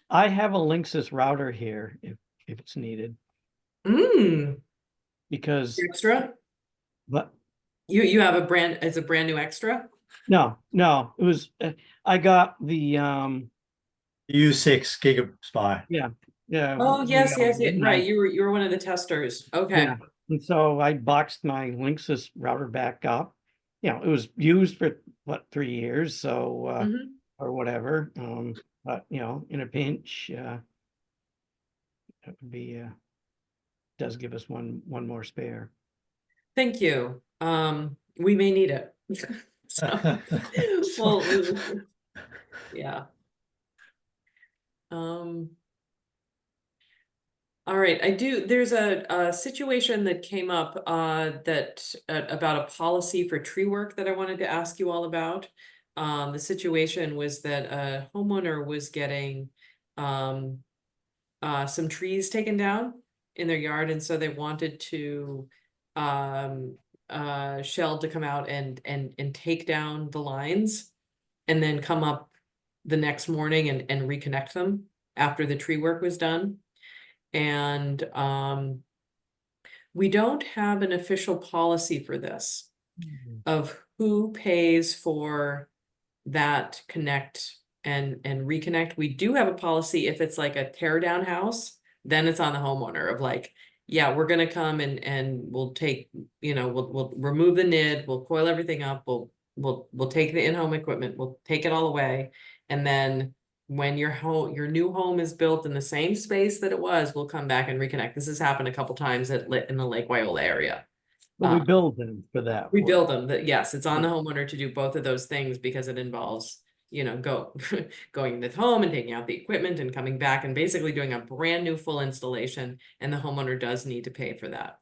I have a Linksys router here if it's needed. Because Extra? but You have it's a brand new extra? no, it was I got the U6 GigaSpy. yeah. Oh, yes, right. Right. You were one of the testers. Okay. Yeah. And so I boxed my Linksys router back up. You know, it was used for what, 3 years, so Mhm. or whatever. But you know, in a pinch, it would be does give us one more spare. Thank you. We may need it. So, well, yeah. All right, there's a situation that came up that about a policy for tree work that I wanted to ask you all about. The situation was that a homeowner was getting some trees taken down in their yard, and so they wanted to Shell to come out and take down the lines and then come up the next morning and reconnect them after the tree work was done. And we don't have an official policy for this of who pays for that connect and reconnect. We do have a policy if it's like a tear down house, then it's on the homeowner of like, yeah, we're gonna come and we'll take, we'll remove the nid, we'll coil everything up, we'll take the in-home equipment, we'll take it all away, and then when your new home is built in the same space that it was, we'll come back and reconnect. This has happened a couple times in the Lake Wyola area. But we build them for that. We work. build them, that yes, it's on the homeowner to do both of those things because it involves, going to the home and taking out the equipment and coming back and basically doing a brand new full installation, and the homeowner does need to pay for that.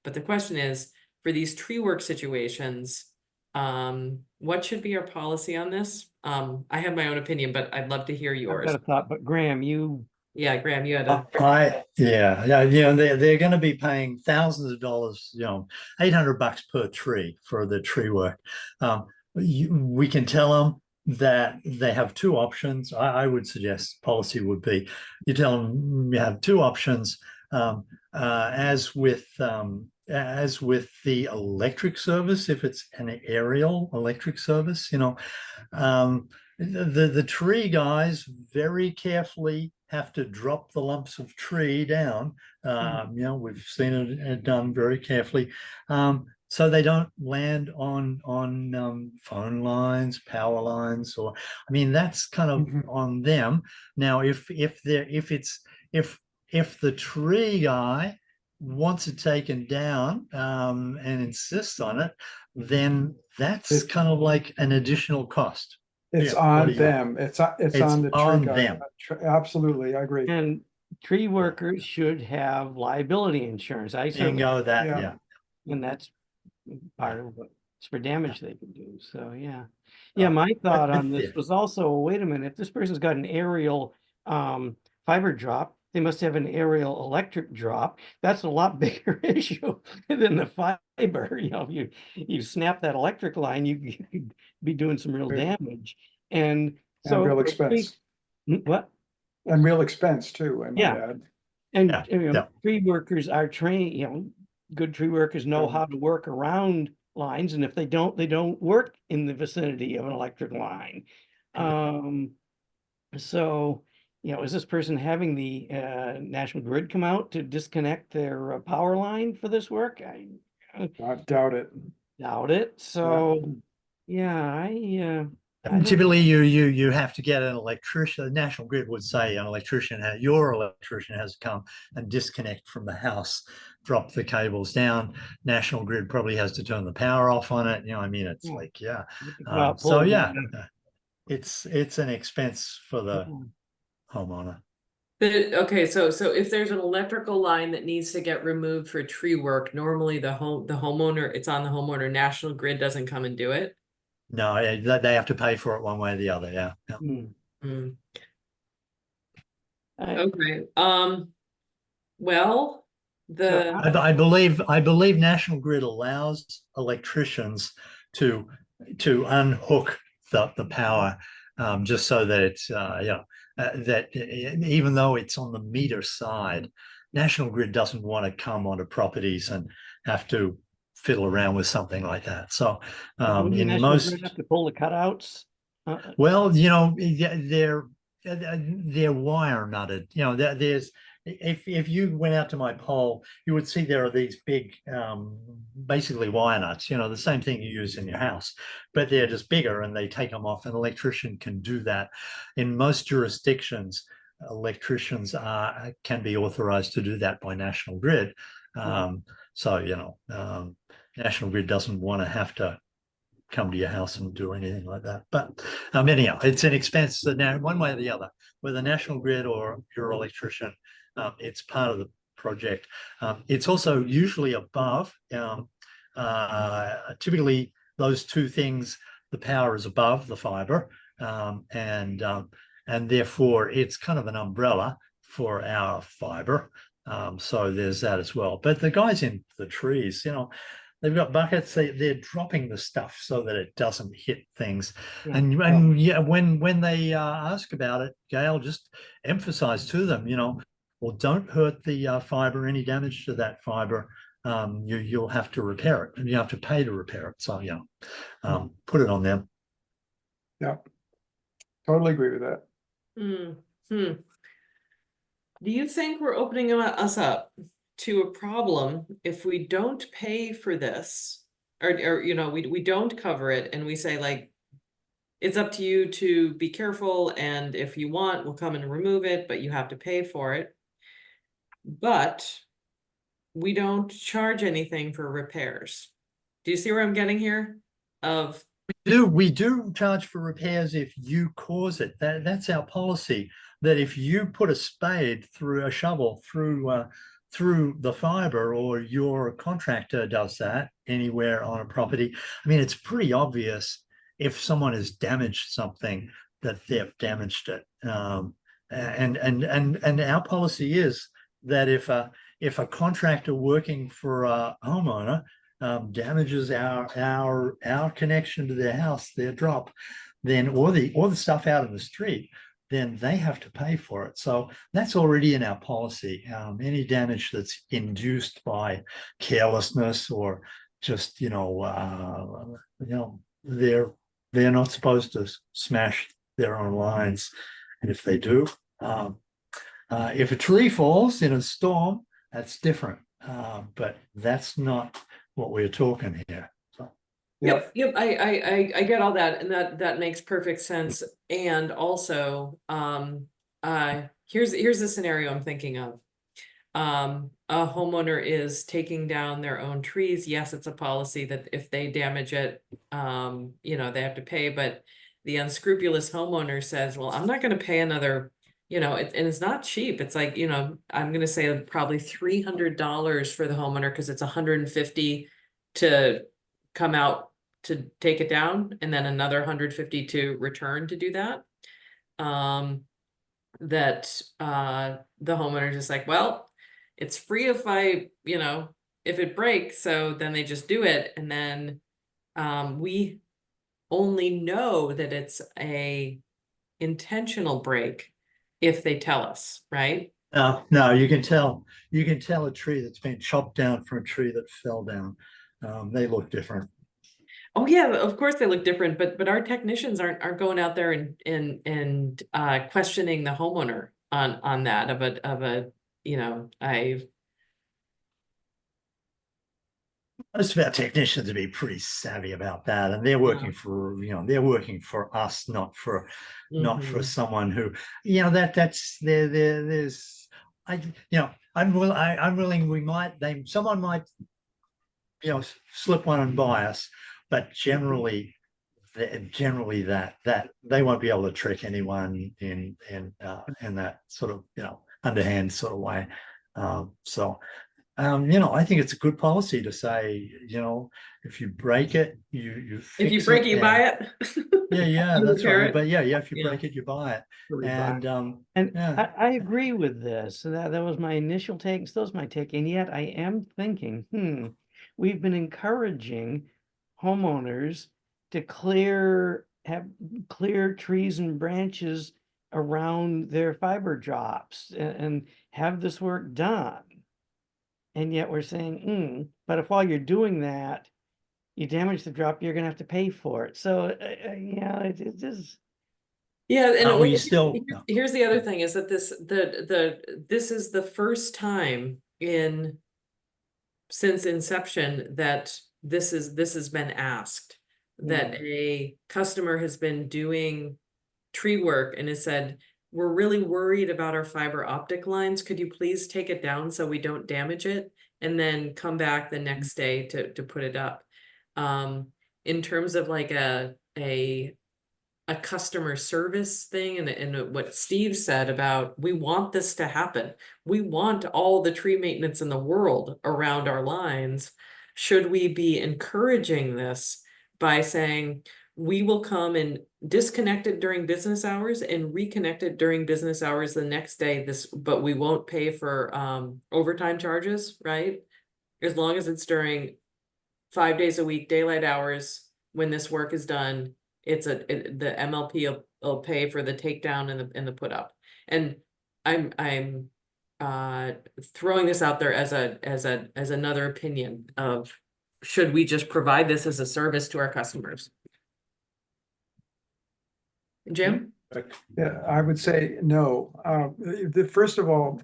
But the question is, for these tree work situations, what should be our policy on this? I have my own opinion, but I'd love to hear I've yours. got a thought, but Graham, Yeah, Graham, you had a, yeah, they're going to be paying thousands of dollars, $800 per tree for the tree work. We can tell them that they have two options. I would suggest policy would be, you tell them you have two options, as with the electric service, if it's an aerial electric service, the tree guys very carefully have to drop the lumps of tree down. We've seen it done very carefully, so they don't land on phone lines, power lines, or that's kind of on them. Now, if the tree guy wants it taken down and insists on it, then that's kind of like an additional cost. It's on them. It's on the tree guy. Absolutely, I agree. and tree workers should have liability insurance. I certainly, Bingo, that, Yeah. yeah. and that's part of what it's for damage they can do. So, yeah. Yeah, my thought on this was also, wait a minute, if this person's got an aerial fiber drop, they must have an aerial electric drop. That's a lot bigger issue than the fiber. If you snap that electric line, you could be doing some real damage. And so real expense. What? And real expense too, I might Yeah. add. And tree workers are trained, good tree workers know how to work around lines, and if they don't, they don't work in the vicinity of an electric line. So, is this person having the National Grid come out to disconnect their power line for this work? I doubt it. doubt it. So, I don't- Typically, you have to get an electrician. The National Grid would say your electrician has to come and disconnect from the house, drop the cables down. National Grid probably has to turn the power off on it. It's like, yeah. So yeah, it's an expense for the homeowner. okay, so if there's an electrical line that needs to get removed for tree work, normally the homeowner, it's on the homeowner. National Grid doesn't come and do it. No, they have to pay for it one way or the other. Yeah. Okay. Well, I believe National Grid allows electricians to unhook the power, just so that it's that even though it's on the meter side, National Grid doesn't want to come onto properties and have to fiddle around with something like that. So in most, have to pull the cutouts. well, they're wire nutted. There's, if you went out to my pole, you would see there are these big, basically wire nuts. The same thing you use in your house, but they're just bigger and they take them off. An electrician can do that. In most jurisdictions, electricians can be authorized to do that by National Grid. So National Grid doesn't want to have to come to your house and do anything like that. But anyhow, it's an expense that now one way or the other, whether National Grid or your electrician, it's part of the project. It's also usually above. Typically, those two things, the power is above the fiber, and therefore it's kind of an umbrella for our fiber. So there's that as well. But the guys in the trees, you know, they've got buckets. They're dropping the stuff so that it doesn't hit things. Yeah. And yeah, when they ask about it, Gail, just emphasize to them, you know, well, don't hurt the fiber. Any damage to that fiber, you'll have to repair it, and you have to pay to repair it. So you know, put it on them. Yeah, totally agree with that. Do you think we're opening us up to a problem if we don't pay for this, or you know, we don't cover it, and we say like, it's up to you to be careful, and if you want, we'll come and remove it, but you have to pay for it. But we don't charge anything for repairs. Do you see where I'm getting here? We do charge for repairs if you cause it. That's our policy. That if you put a spade through a shovel through the fiber, or your contractor does that anywhere on a property, I mean, it's pretty obvious if someone has damaged something that they've damaged it. And our policy is that if a contractor working for a homeowner damages our connection to their house, their drop, then or the stuff out in the street, then they have to pay for it. So that's already in our policy. Any damage that's induced by carelessness or just they're not supposed to smash their own lines, and if they do, if a tree falls in a storm, that's different. But that's not what we're talking here. So. Yep. I get all that, and that makes perfect sense. And also, here's the scenario I'm thinking of. A homeowner is taking down their own trees. Yes, it's a policy that if they damage it, they have to pay. But the unscrupulous homeowner says, well, I'm not going to pay another, and it's not cheap. It's like, I'm going to say probably $300 for the homeowner, because it's $150 to come out to take it down, and then another $150 to return to do that. The homeowner is just like, well, it's free if if it breaks. So then they just do it. And then we only know that it's a intentional break if they tell us, right? No, you can tell a tree that's been chopped down from a tree that fell down. They look different. Oh yeah, of course they look different, but our technicians aren't going out there and questioning the homeowner on that of a Most of our technicians would be pretty savvy about that, and they're working for us, not for someone who, I'm willing, someone might slip one and buy us, but generally that they won't be able to trick anyone in that sort of underhand sort of way. I think it's a good policy to say, if you break it, you fix it. If you break it, you buy it. Yeah, that's right. But if you break it, you buy it. And I agree with this. So that was my initial take. Still is my take. And yet I am thinking, we've been encouraging homeowners to have clear trees and branches around their fiber drops and have this work done. And yet we're saying, but if while you're doing that, you damage the drop, you're going to have to pay for it. So, it just. Yeah, and here's the other thing is that this is the first time since inception that this has been asked, that a customer has been doing tree work and has said, we're really worried about our fiber optic lines. Could you please take it down so we don't damage it? And then come back the next day to put it up. in terms of like a customer service thing, and what Steve said about, we want this to happen. We want all the tree maintenance in the world around our lines. Should we be encouraging this by saying, we will come and disconnect it during business hours and reconnect it during business hours the next day, but we won't pay for overtime charges, right? As long as it's during 5 days a week, daylight hours, when this work is done, the MLP will pay for the takedown and the put up. And I'm throwing this out there as another opinion of, should we just provide this as a service to our customers? Jim? Yeah, I would say no. First of all,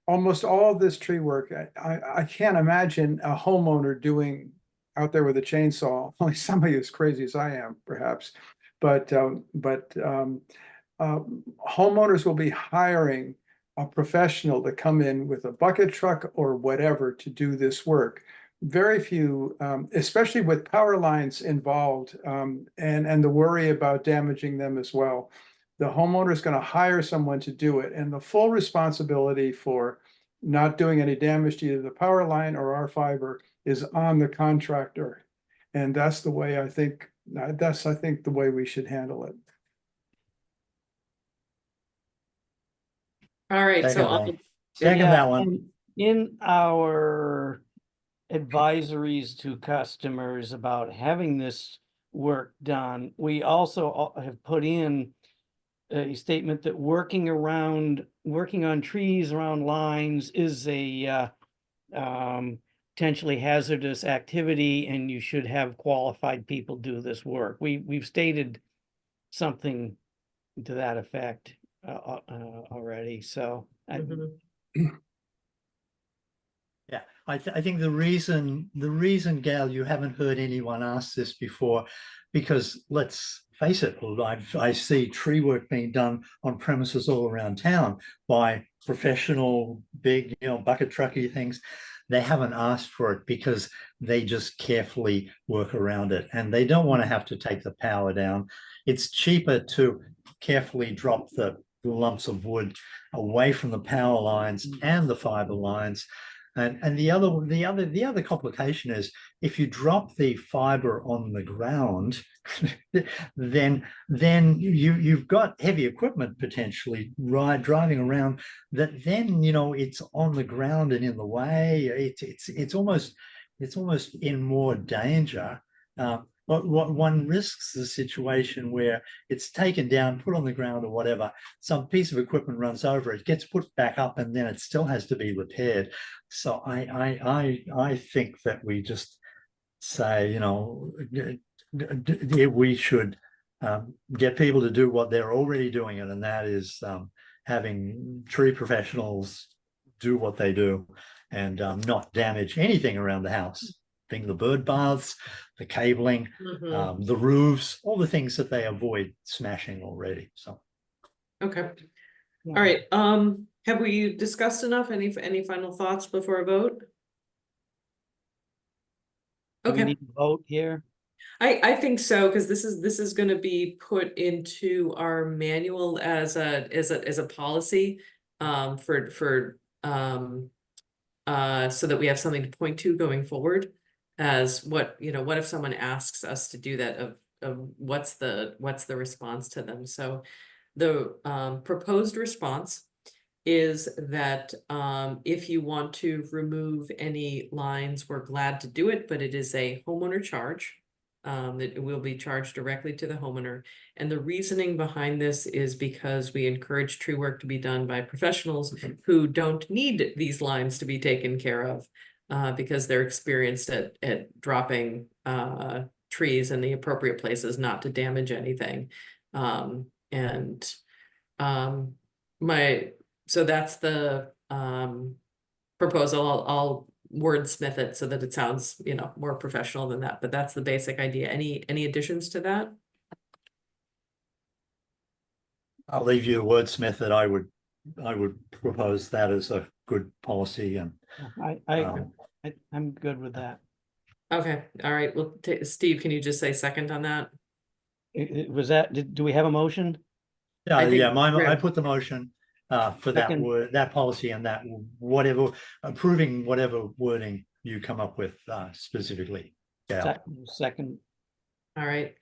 almost all of this tree work, I can't imagine a homeowner doing out there with a chainsaw, only somebody as crazy as I am, perhaps. But homeowners will be hiring a professional to come in with a bucket truck or whatever to do this work. Very few, especially with power lines involved, and the worry about damaging them as well. The homeowner is going to hire someone to do it, and the full responsibility for not doing any damage to either the power line or our fiber is on the contractor. And that's the way I think the way we should handle it. All right, Second so that. Second Yeah, that one. and in our advisories to customers about having this work done, we also have put in a statement that working on trees around lines is a potentially hazardous activity, and you should have qualified people do this work. We've stated something to that effect already, so Mhm. Yeah, I think the reason, Gail, you haven't heard anyone ask this before, because let's face it, I see tree work being done on premises all around town by professional, big, bucket trucky things. They haven't asked for it because they just carefully work around it, and they don't want to have to take the power down. It's cheaper to carefully drop the lumps of wood away from the power lines and the fiber lines. And the other complication is, if you drop the fiber on the ground, then you've got heavy equipment potentially driving around that then it's on the ground and in the way. It's almost in more danger. But what one risks the situation where it's taken down, put on the ground or whatever, some piece of equipment runs over it, gets put back up, and then it still has to be repaired. So I think that we just say, we should get people to do what they're already doing, and that is having tree professionals do what they do and not damage anything around the house. Being the bird baths, the cabling, the roofs, all the things that they avoid smashing already. So, Okay. yeah. All right. Have we discussed enough? Any final thoughts before a vote? Do we Okay. need to vote here? I think so, because this is going to be put into our manual as a policy so that we have something to point to going forward, as what if someone asks us to do that, of what's the response to them. So the proposed response is that if you want to remove any lines, we're glad to do it, but it is a homeowner charge. That will be charged directly to the homeowner. And the reasoning behind this is because we encourage tree work to be done by professionals who don't need these lines to be taken care of, because they're experienced at dropping trees in the appropriate places, not to damage anything. So that's the proposal. I'll wordsmith it so that it sounds, more professional than that, but that's the basic idea. Any additions to that? I'll leave you to wordsmith it. I would propose that as a good policy, and I'm good with that. Okay, all right, well, Steve, can you just say second on that? Was that, do we have a motion? Yeah, I think yeah, I Rick- put the motion for that Second. word, that policy and that whatever, approving whatever wording you come up with specifically. Yeah, Second, All right,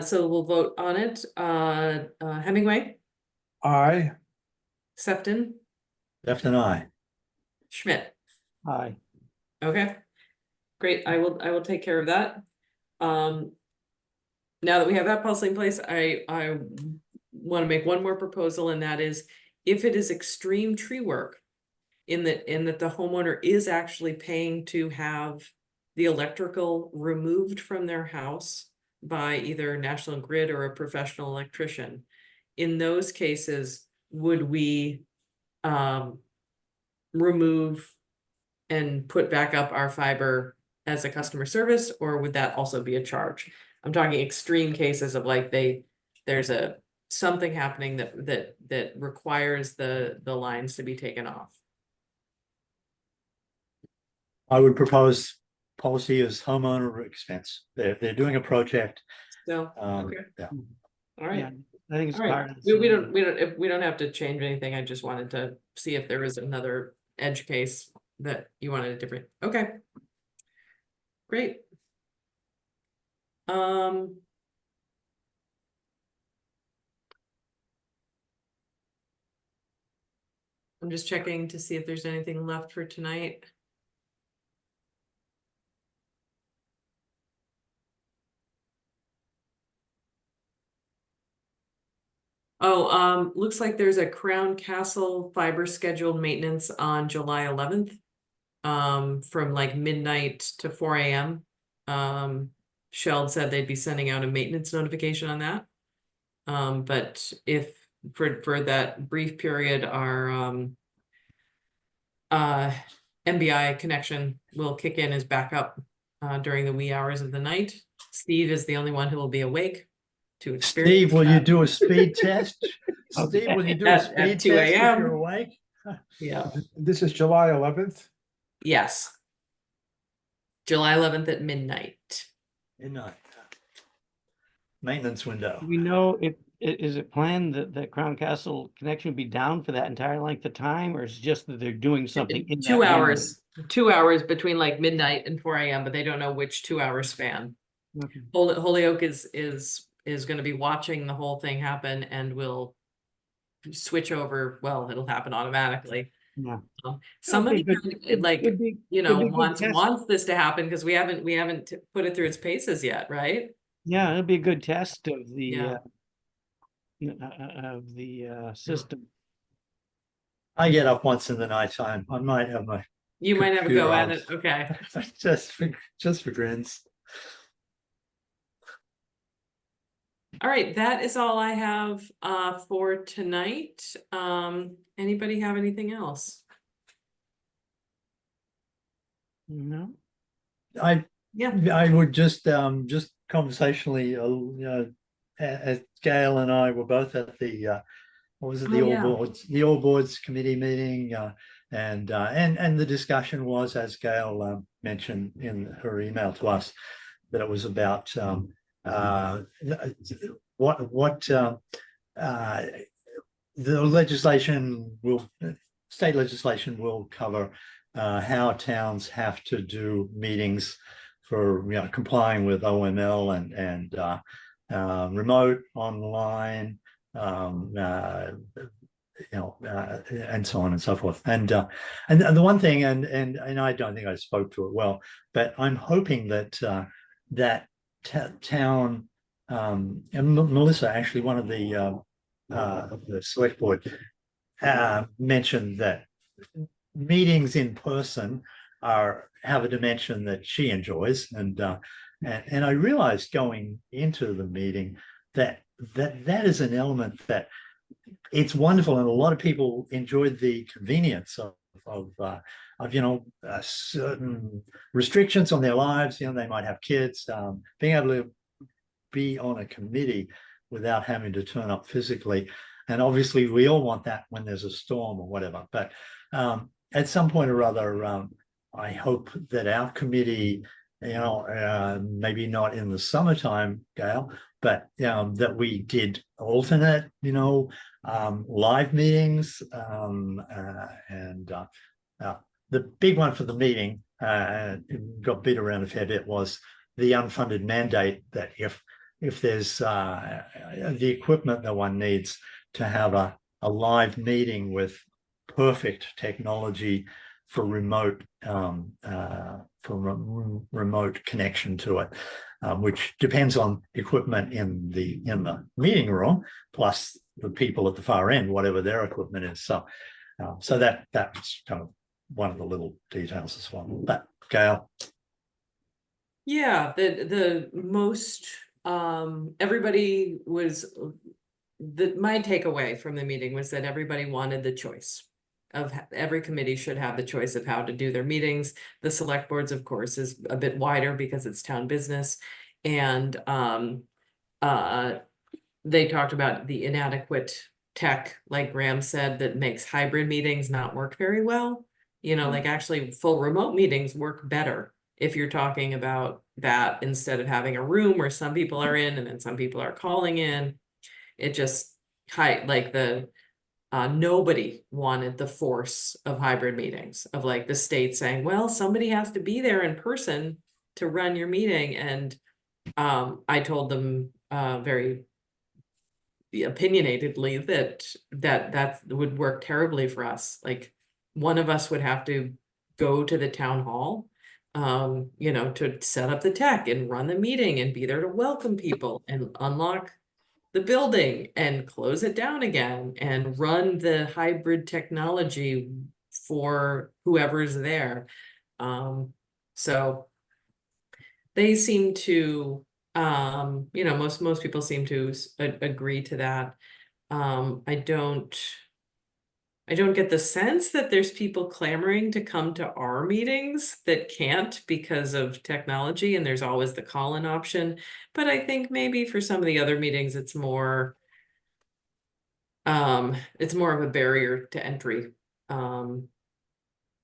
so we'll vote on it. Hemingway, I, Sefton, Jeff and I. Schmidt. aye. Okay, great. I will take care of that. Now that we have that policy in place, I want to make one more proposal, and that is if it is extreme tree work in that the homeowner is actually paying to have the electrical removed from their house by either National Grid or a professional electrician. In those cases, would we remove and put back up our fiber as a customer service, or would that also be a charge? I'm talking extreme cases of like there's something happening that requires the lines to be taken off. I would propose policy as homeowner expense. They're doing a project. So, okay, Yeah. all right. Yeah, I think it's All part right, of. the we don't have to change anything. I just wanted to see if there was another edge case that you wanted a different, okay. Great. I'm just checking to see if there's anything left for tonight. Oh, looks like there's a Crown Castle fiber scheduled maintenance on July 11th. From like midnight to 4 a.m. Shell said they'd be sending out a maintenance notification on that. But if for that brief period, our MBI connection will kick in as backup during the wee hours of the night. Steve is the only one who will be awake to experience. Steve, will you that. do a speed test? Steve, will you do a At speed 2 test if a.m. you're awake? Yeah. this is July 11th. Yes. July 11th at midnight. Midnight. Maintenance window. Do we know if, is it planned that the Crown Castle connection will be down for that entire length of time, or is it just that they're doing something in that 2 window? hours. 2 hours between like midnight and 4 a.m., but they don't know which 2 hour span. Okay. Holyoke is going to be watching the whole thing happen and will switch over. Well, it'll happen automatically. Yeah. Somebody Okay, good. like Could be- you could know be a good wants test. this to happen because we haven't put it through its paces yet, right? Yeah, it'll be a good test of the Yeah. system. I get up once in the nighttime. I might have my You might have a go at it. computer Okay. just for grins. All right, that is all I have for tonight. Anybody have anything else? No. Yeah. I would just conversationally, as Gail and I were both at the what was it, the Oh, yeah. All Boards committee meeting, and the discussion was, as Gail mentioned in her email to us, that it was about what the legislation will, state legislation will cover how towns have to do meetings for complying with OML and remote, online, and so on and so forth. And the one thing, and I don't think I spoke to it well, but I'm hoping that that town, and Melissa, actually one of the select board, mentioned that meetings in person have a dimension that she enjoys, and I realized going into the meeting that is an element that it's wonderful, and a lot of people enjoyed the convenience of certain restrictions on their lives. They might have kids, being able to be on a committee without having to turn up physically. And obviously we all want that when there's a storm or whatever, but at some point or other, I hope that our committee maybe not in the summertime, Gail, but that we did alternate, live meetings, and the big one for the meeting got beat around a fair bit was the unfunded mandate that if there's the equipment that one needs to have a live meeting with perfect technology for remote remote connection to it, which depends on equipment in the meeting room, plus the people at the far end, whatever their equipment is. So that's kind of one of the little details as well. But Gail. Yeah, the most everybody was my takeaway from the meeting was that everybody wanted the choice of every committee should have the choice of how to do their meetings. The select boards, of course, is a bit wider because it's town business. And they talked about the inadequate tech, like Graham said, that makes hybrid meetings not work very well. Like actually full remote meetings work better if you're talking about that instead of having a room where some people are in and then some people are calling in. It just nobody wanted the force of hybrid meetings, of like the state saying, well, somebody has to be there in person to run your meeting. And I told them very opinionatedly that would work terribly for us. Like one of us would have to go to the town hall, to set up the tech and run the meeting and be there to welcome people and unlock the building and close it down again and run the hybrid technology for whoever's there. So they seem to, most people seem to agree to that. I don't get the sense that there's people clamoring to come to our meetings that can't because of technology, and there's always the call-in option. But I think maybe for some of the other meetings, it's more of a barrier to entry. Although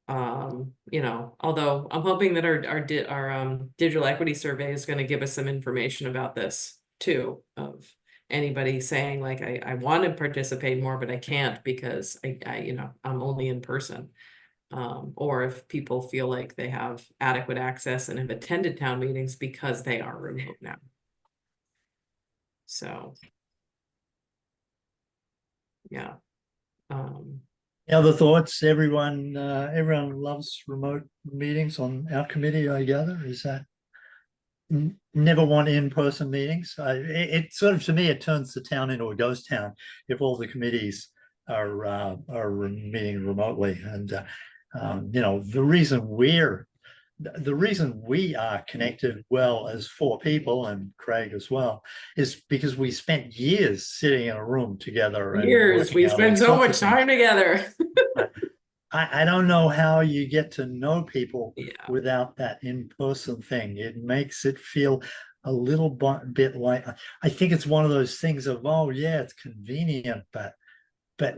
I'm hoping that our digital equity survey is going to give us some information about this too, of anybody saying like, I want to participate more, but I can't because I'm only in person. Or if people feel like they have adequate access and have attended town meetings because they are remote now. So, yeah. Other thoughts? Everyone loves remote meetings on our committee, I gather. Is that never want in-person meetings? It sort of, to me, it turns the town into a ghost town if all the committees are meeting remotely. And the reason we are connected well as four people, and Craig as well, is because we spent years sitting in a room together. Years. We spent so much time together. I don't know how you get to know people Yeah. without that in-person thing. It makes it feel a little bit like, I think it's one of those things of, oh yeah, it's convenient, but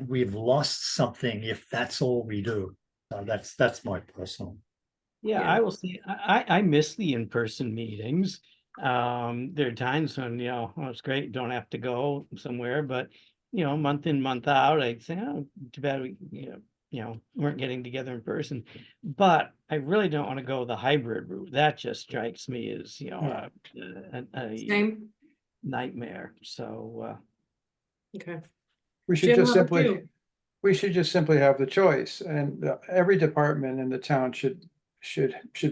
we've lost something if that's all we do. That's my personal. Yeah, Yeah. I will see. I miss the in-person meetings. There are times when, it's great, don't have to go somewhere, but month in, month out, I'd say, oh, too bad we, weren't getting together in person. But I really don't want to go the hybrid route. That just strikes me as, a Same. nightmare. So Okay. We should Jim, just how about simply, you? we should just simply have the choice, and every department in the town should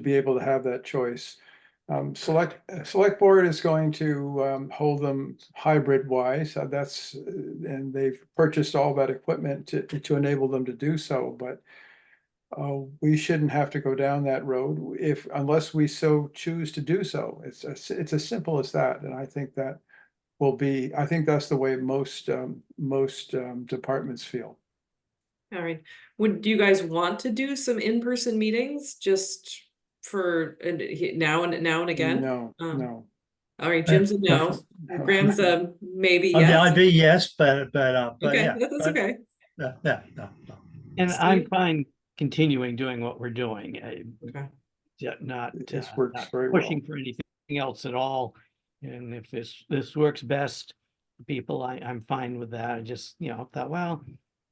be able to have that choice. Select board is going to hold them hybrid wise. And they've purchased all that equipment to enable them to do so. But we shouldn't have to go down that road unless we so choose to do so. It's as simple as that, and I think that I think that's the way most departments feel. All right. Do you guys want to do some in-person meetings just for now and again? No, no. All right, Jim's a no. Graham's a maybe yes. I'd be yes, but Okay, yeah, that's okay. No. and Steve? I'm fine continuing doing what we're doing. Okay. not, This uh, works not very well. pushing for anything else at all. And if this works best, for people, I'm fine with that. I just, thought, well,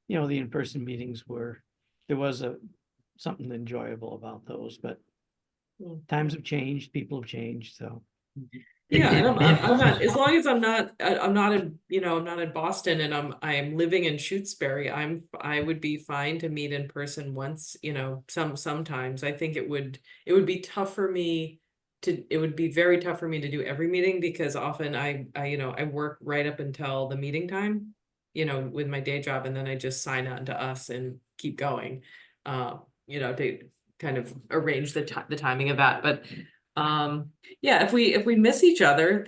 the in-person meetings there was something enjoyable about those, but Mm. times have changed, people have changed, so. Yeah, and I'm not, as it- long as I'm not in, I'm not in Boston and I'm living in Shutesbury, I would be fine to meet in person once, sometimes. I think it would be tough for me it would be very tough for me to do every meeting because often I work right up until the meeting time, with my day job, and then I just sign on to us and keep going. To kind of arrange the timing of that, but yeah, if we miss each other,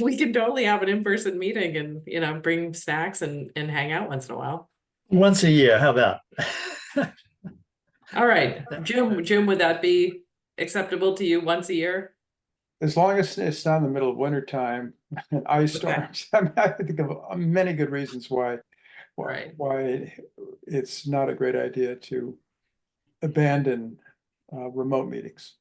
we can totally have an in-person meeting and bring snacks and hang out once in a while. Once a year, how about? All right, Jim, would that be acceptable to you once a year? As long as it's not in the middle of winter time and ice storms. I mean, I think of many good reasons why Right. it's not a great idea to abandon remote meetings.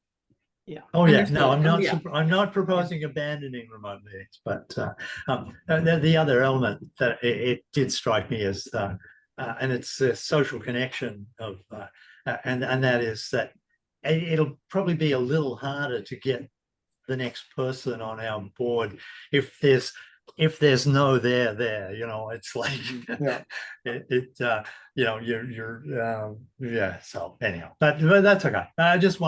Oh, yeah, Understood. no, Yeah. I'm not proposing abandoning remote meetings, but the other element that it did strike me as, and it's a social connection of, and that is that it'll probably be a little harder to get the next person on our board if there's no there, it's like, Yeah. yeah, so anyhow, but that's okay. I'm just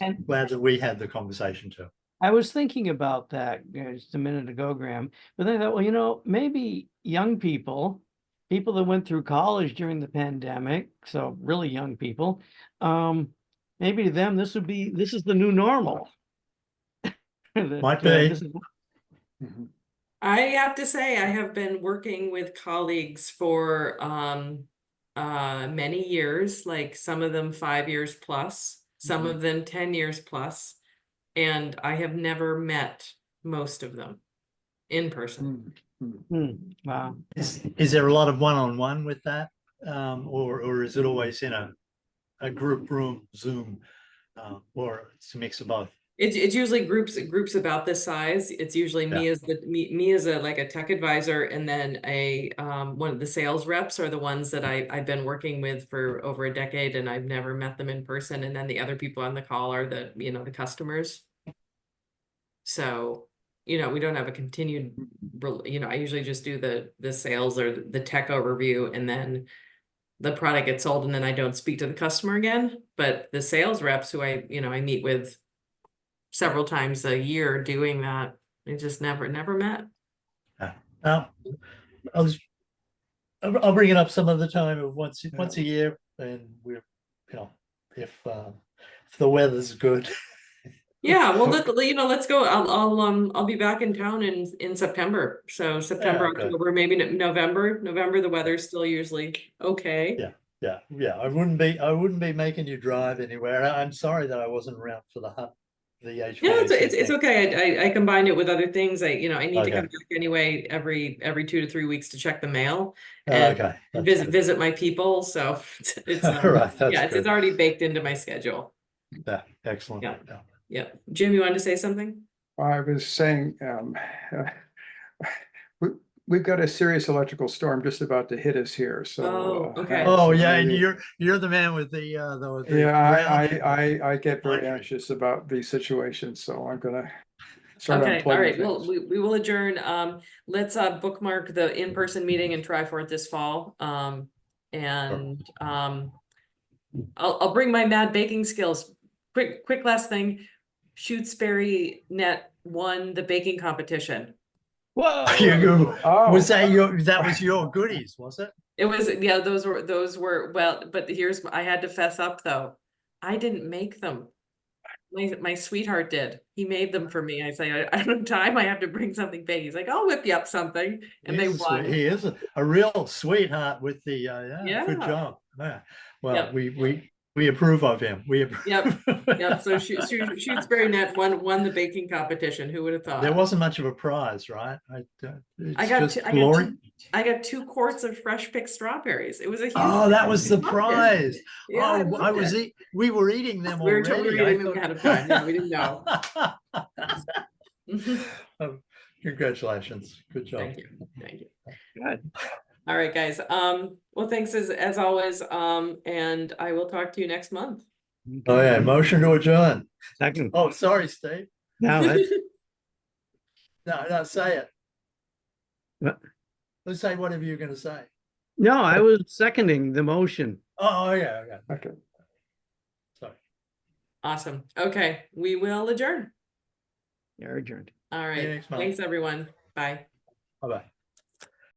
And- glad that we had the conversation too. I was thinking about that just a minute ago, Graham, but then I thought, well, maybe young people that went through college during the pandemic, so really young people, maybe to them, this is the new normal. Might be. This is, Mhm. I have to say, I have been working with colleagues for many years, like some of them 5 years plus, some of them 10 years plus, and I have never met most of them in person. wow. Is there a lot of one-on-one with that, or is it always in a group room Zoom, or it's a mix of both? It's usually groups about this size. It's usually me Yeah. as me as a tech advisor, and then one of the sales reps are the ones that I've been working with for over a decade, and I've never met them in person. And then the other people on the call are the customers. So, we don't have a continued, I usually just do the sales or the tech overview, and then the product gets sold, and then I don't speak to the customer again. But the sales reps who I meet with several times a year doing that, I just never met. I'll bring it up some other time of once a year, and we're, if the weather's good. Yeah, well, let's go. I'll be back in town in September. So September, Yeah, good. October, maybe November. November, the weather's still usually okay. Yeah. I wouldn't be making you drive anywhere. I'm sorry that I wasn't around for the HVAC No, it's thing. okay. I combined it with other things. I need to Okay. come back anyway every 2 to 3 weeks to check the mail and Okay. visit my people. So it's Right, that's yeah, it's good. already baked into my schedule. Yeah, excellent. Yeah. Yeah. Jim, you wanted to say something? I was saying, we've got a serious electrical storm just about to hit us here, so. Oh, okay. Oh, yeah, and maybe- you're the man with the Yeah, grounding. I get very Electric. anxious about these situations, so I'm gonna start Okay, all right, unplugging well, things. we will adjourn. Let's bookmark the in-person meeting and try for it this fall. And I'll bring my mad baking skills. Quick last thing. Shutesbury Net won the baking competition. Whoa. Oh. Was that your goodies, was it? It was, yeah, those were, well, but I had to fess up though. I didn't make them. My sweetheart did. He made them for me. I say, I don't have time. I have to bring something big. He's like, I'll whip you up something. And they won. He is a real sweetheart with the, good Yeah. job. Yeah. Well, Yep. we We approve of him. We approve. Yep. So Shutesbury Net won the baking competition. Who would have thought? There wasn't much of a prize, right? It's I got just two, I got glory. two, I got 2 quarts of fresh picked strawberries. It was a huge. Oh, that was the pumpkin. prize. Yeah, I Oh, I loved was it. we were eating them We were already. eating them ahead of time. Yeah, we didn't know. Oh, congratulations. Good job. Thank you. Thank you. Good. All right, guys. Well, thanks as always. And I will talk to you next month. Oh yeah, motion to adjourn. Second. Oh, sorry, Steve. No, that's, No, say it. What? Let's say whatever you're going to say. no, I was seconding the motion. Oh, yeah, okay. Okay. Sorry. Awesome. Okay, we will adjourn. You're adjourned. All you right. next month. Thanks, everyone. Bye. Bye-bye.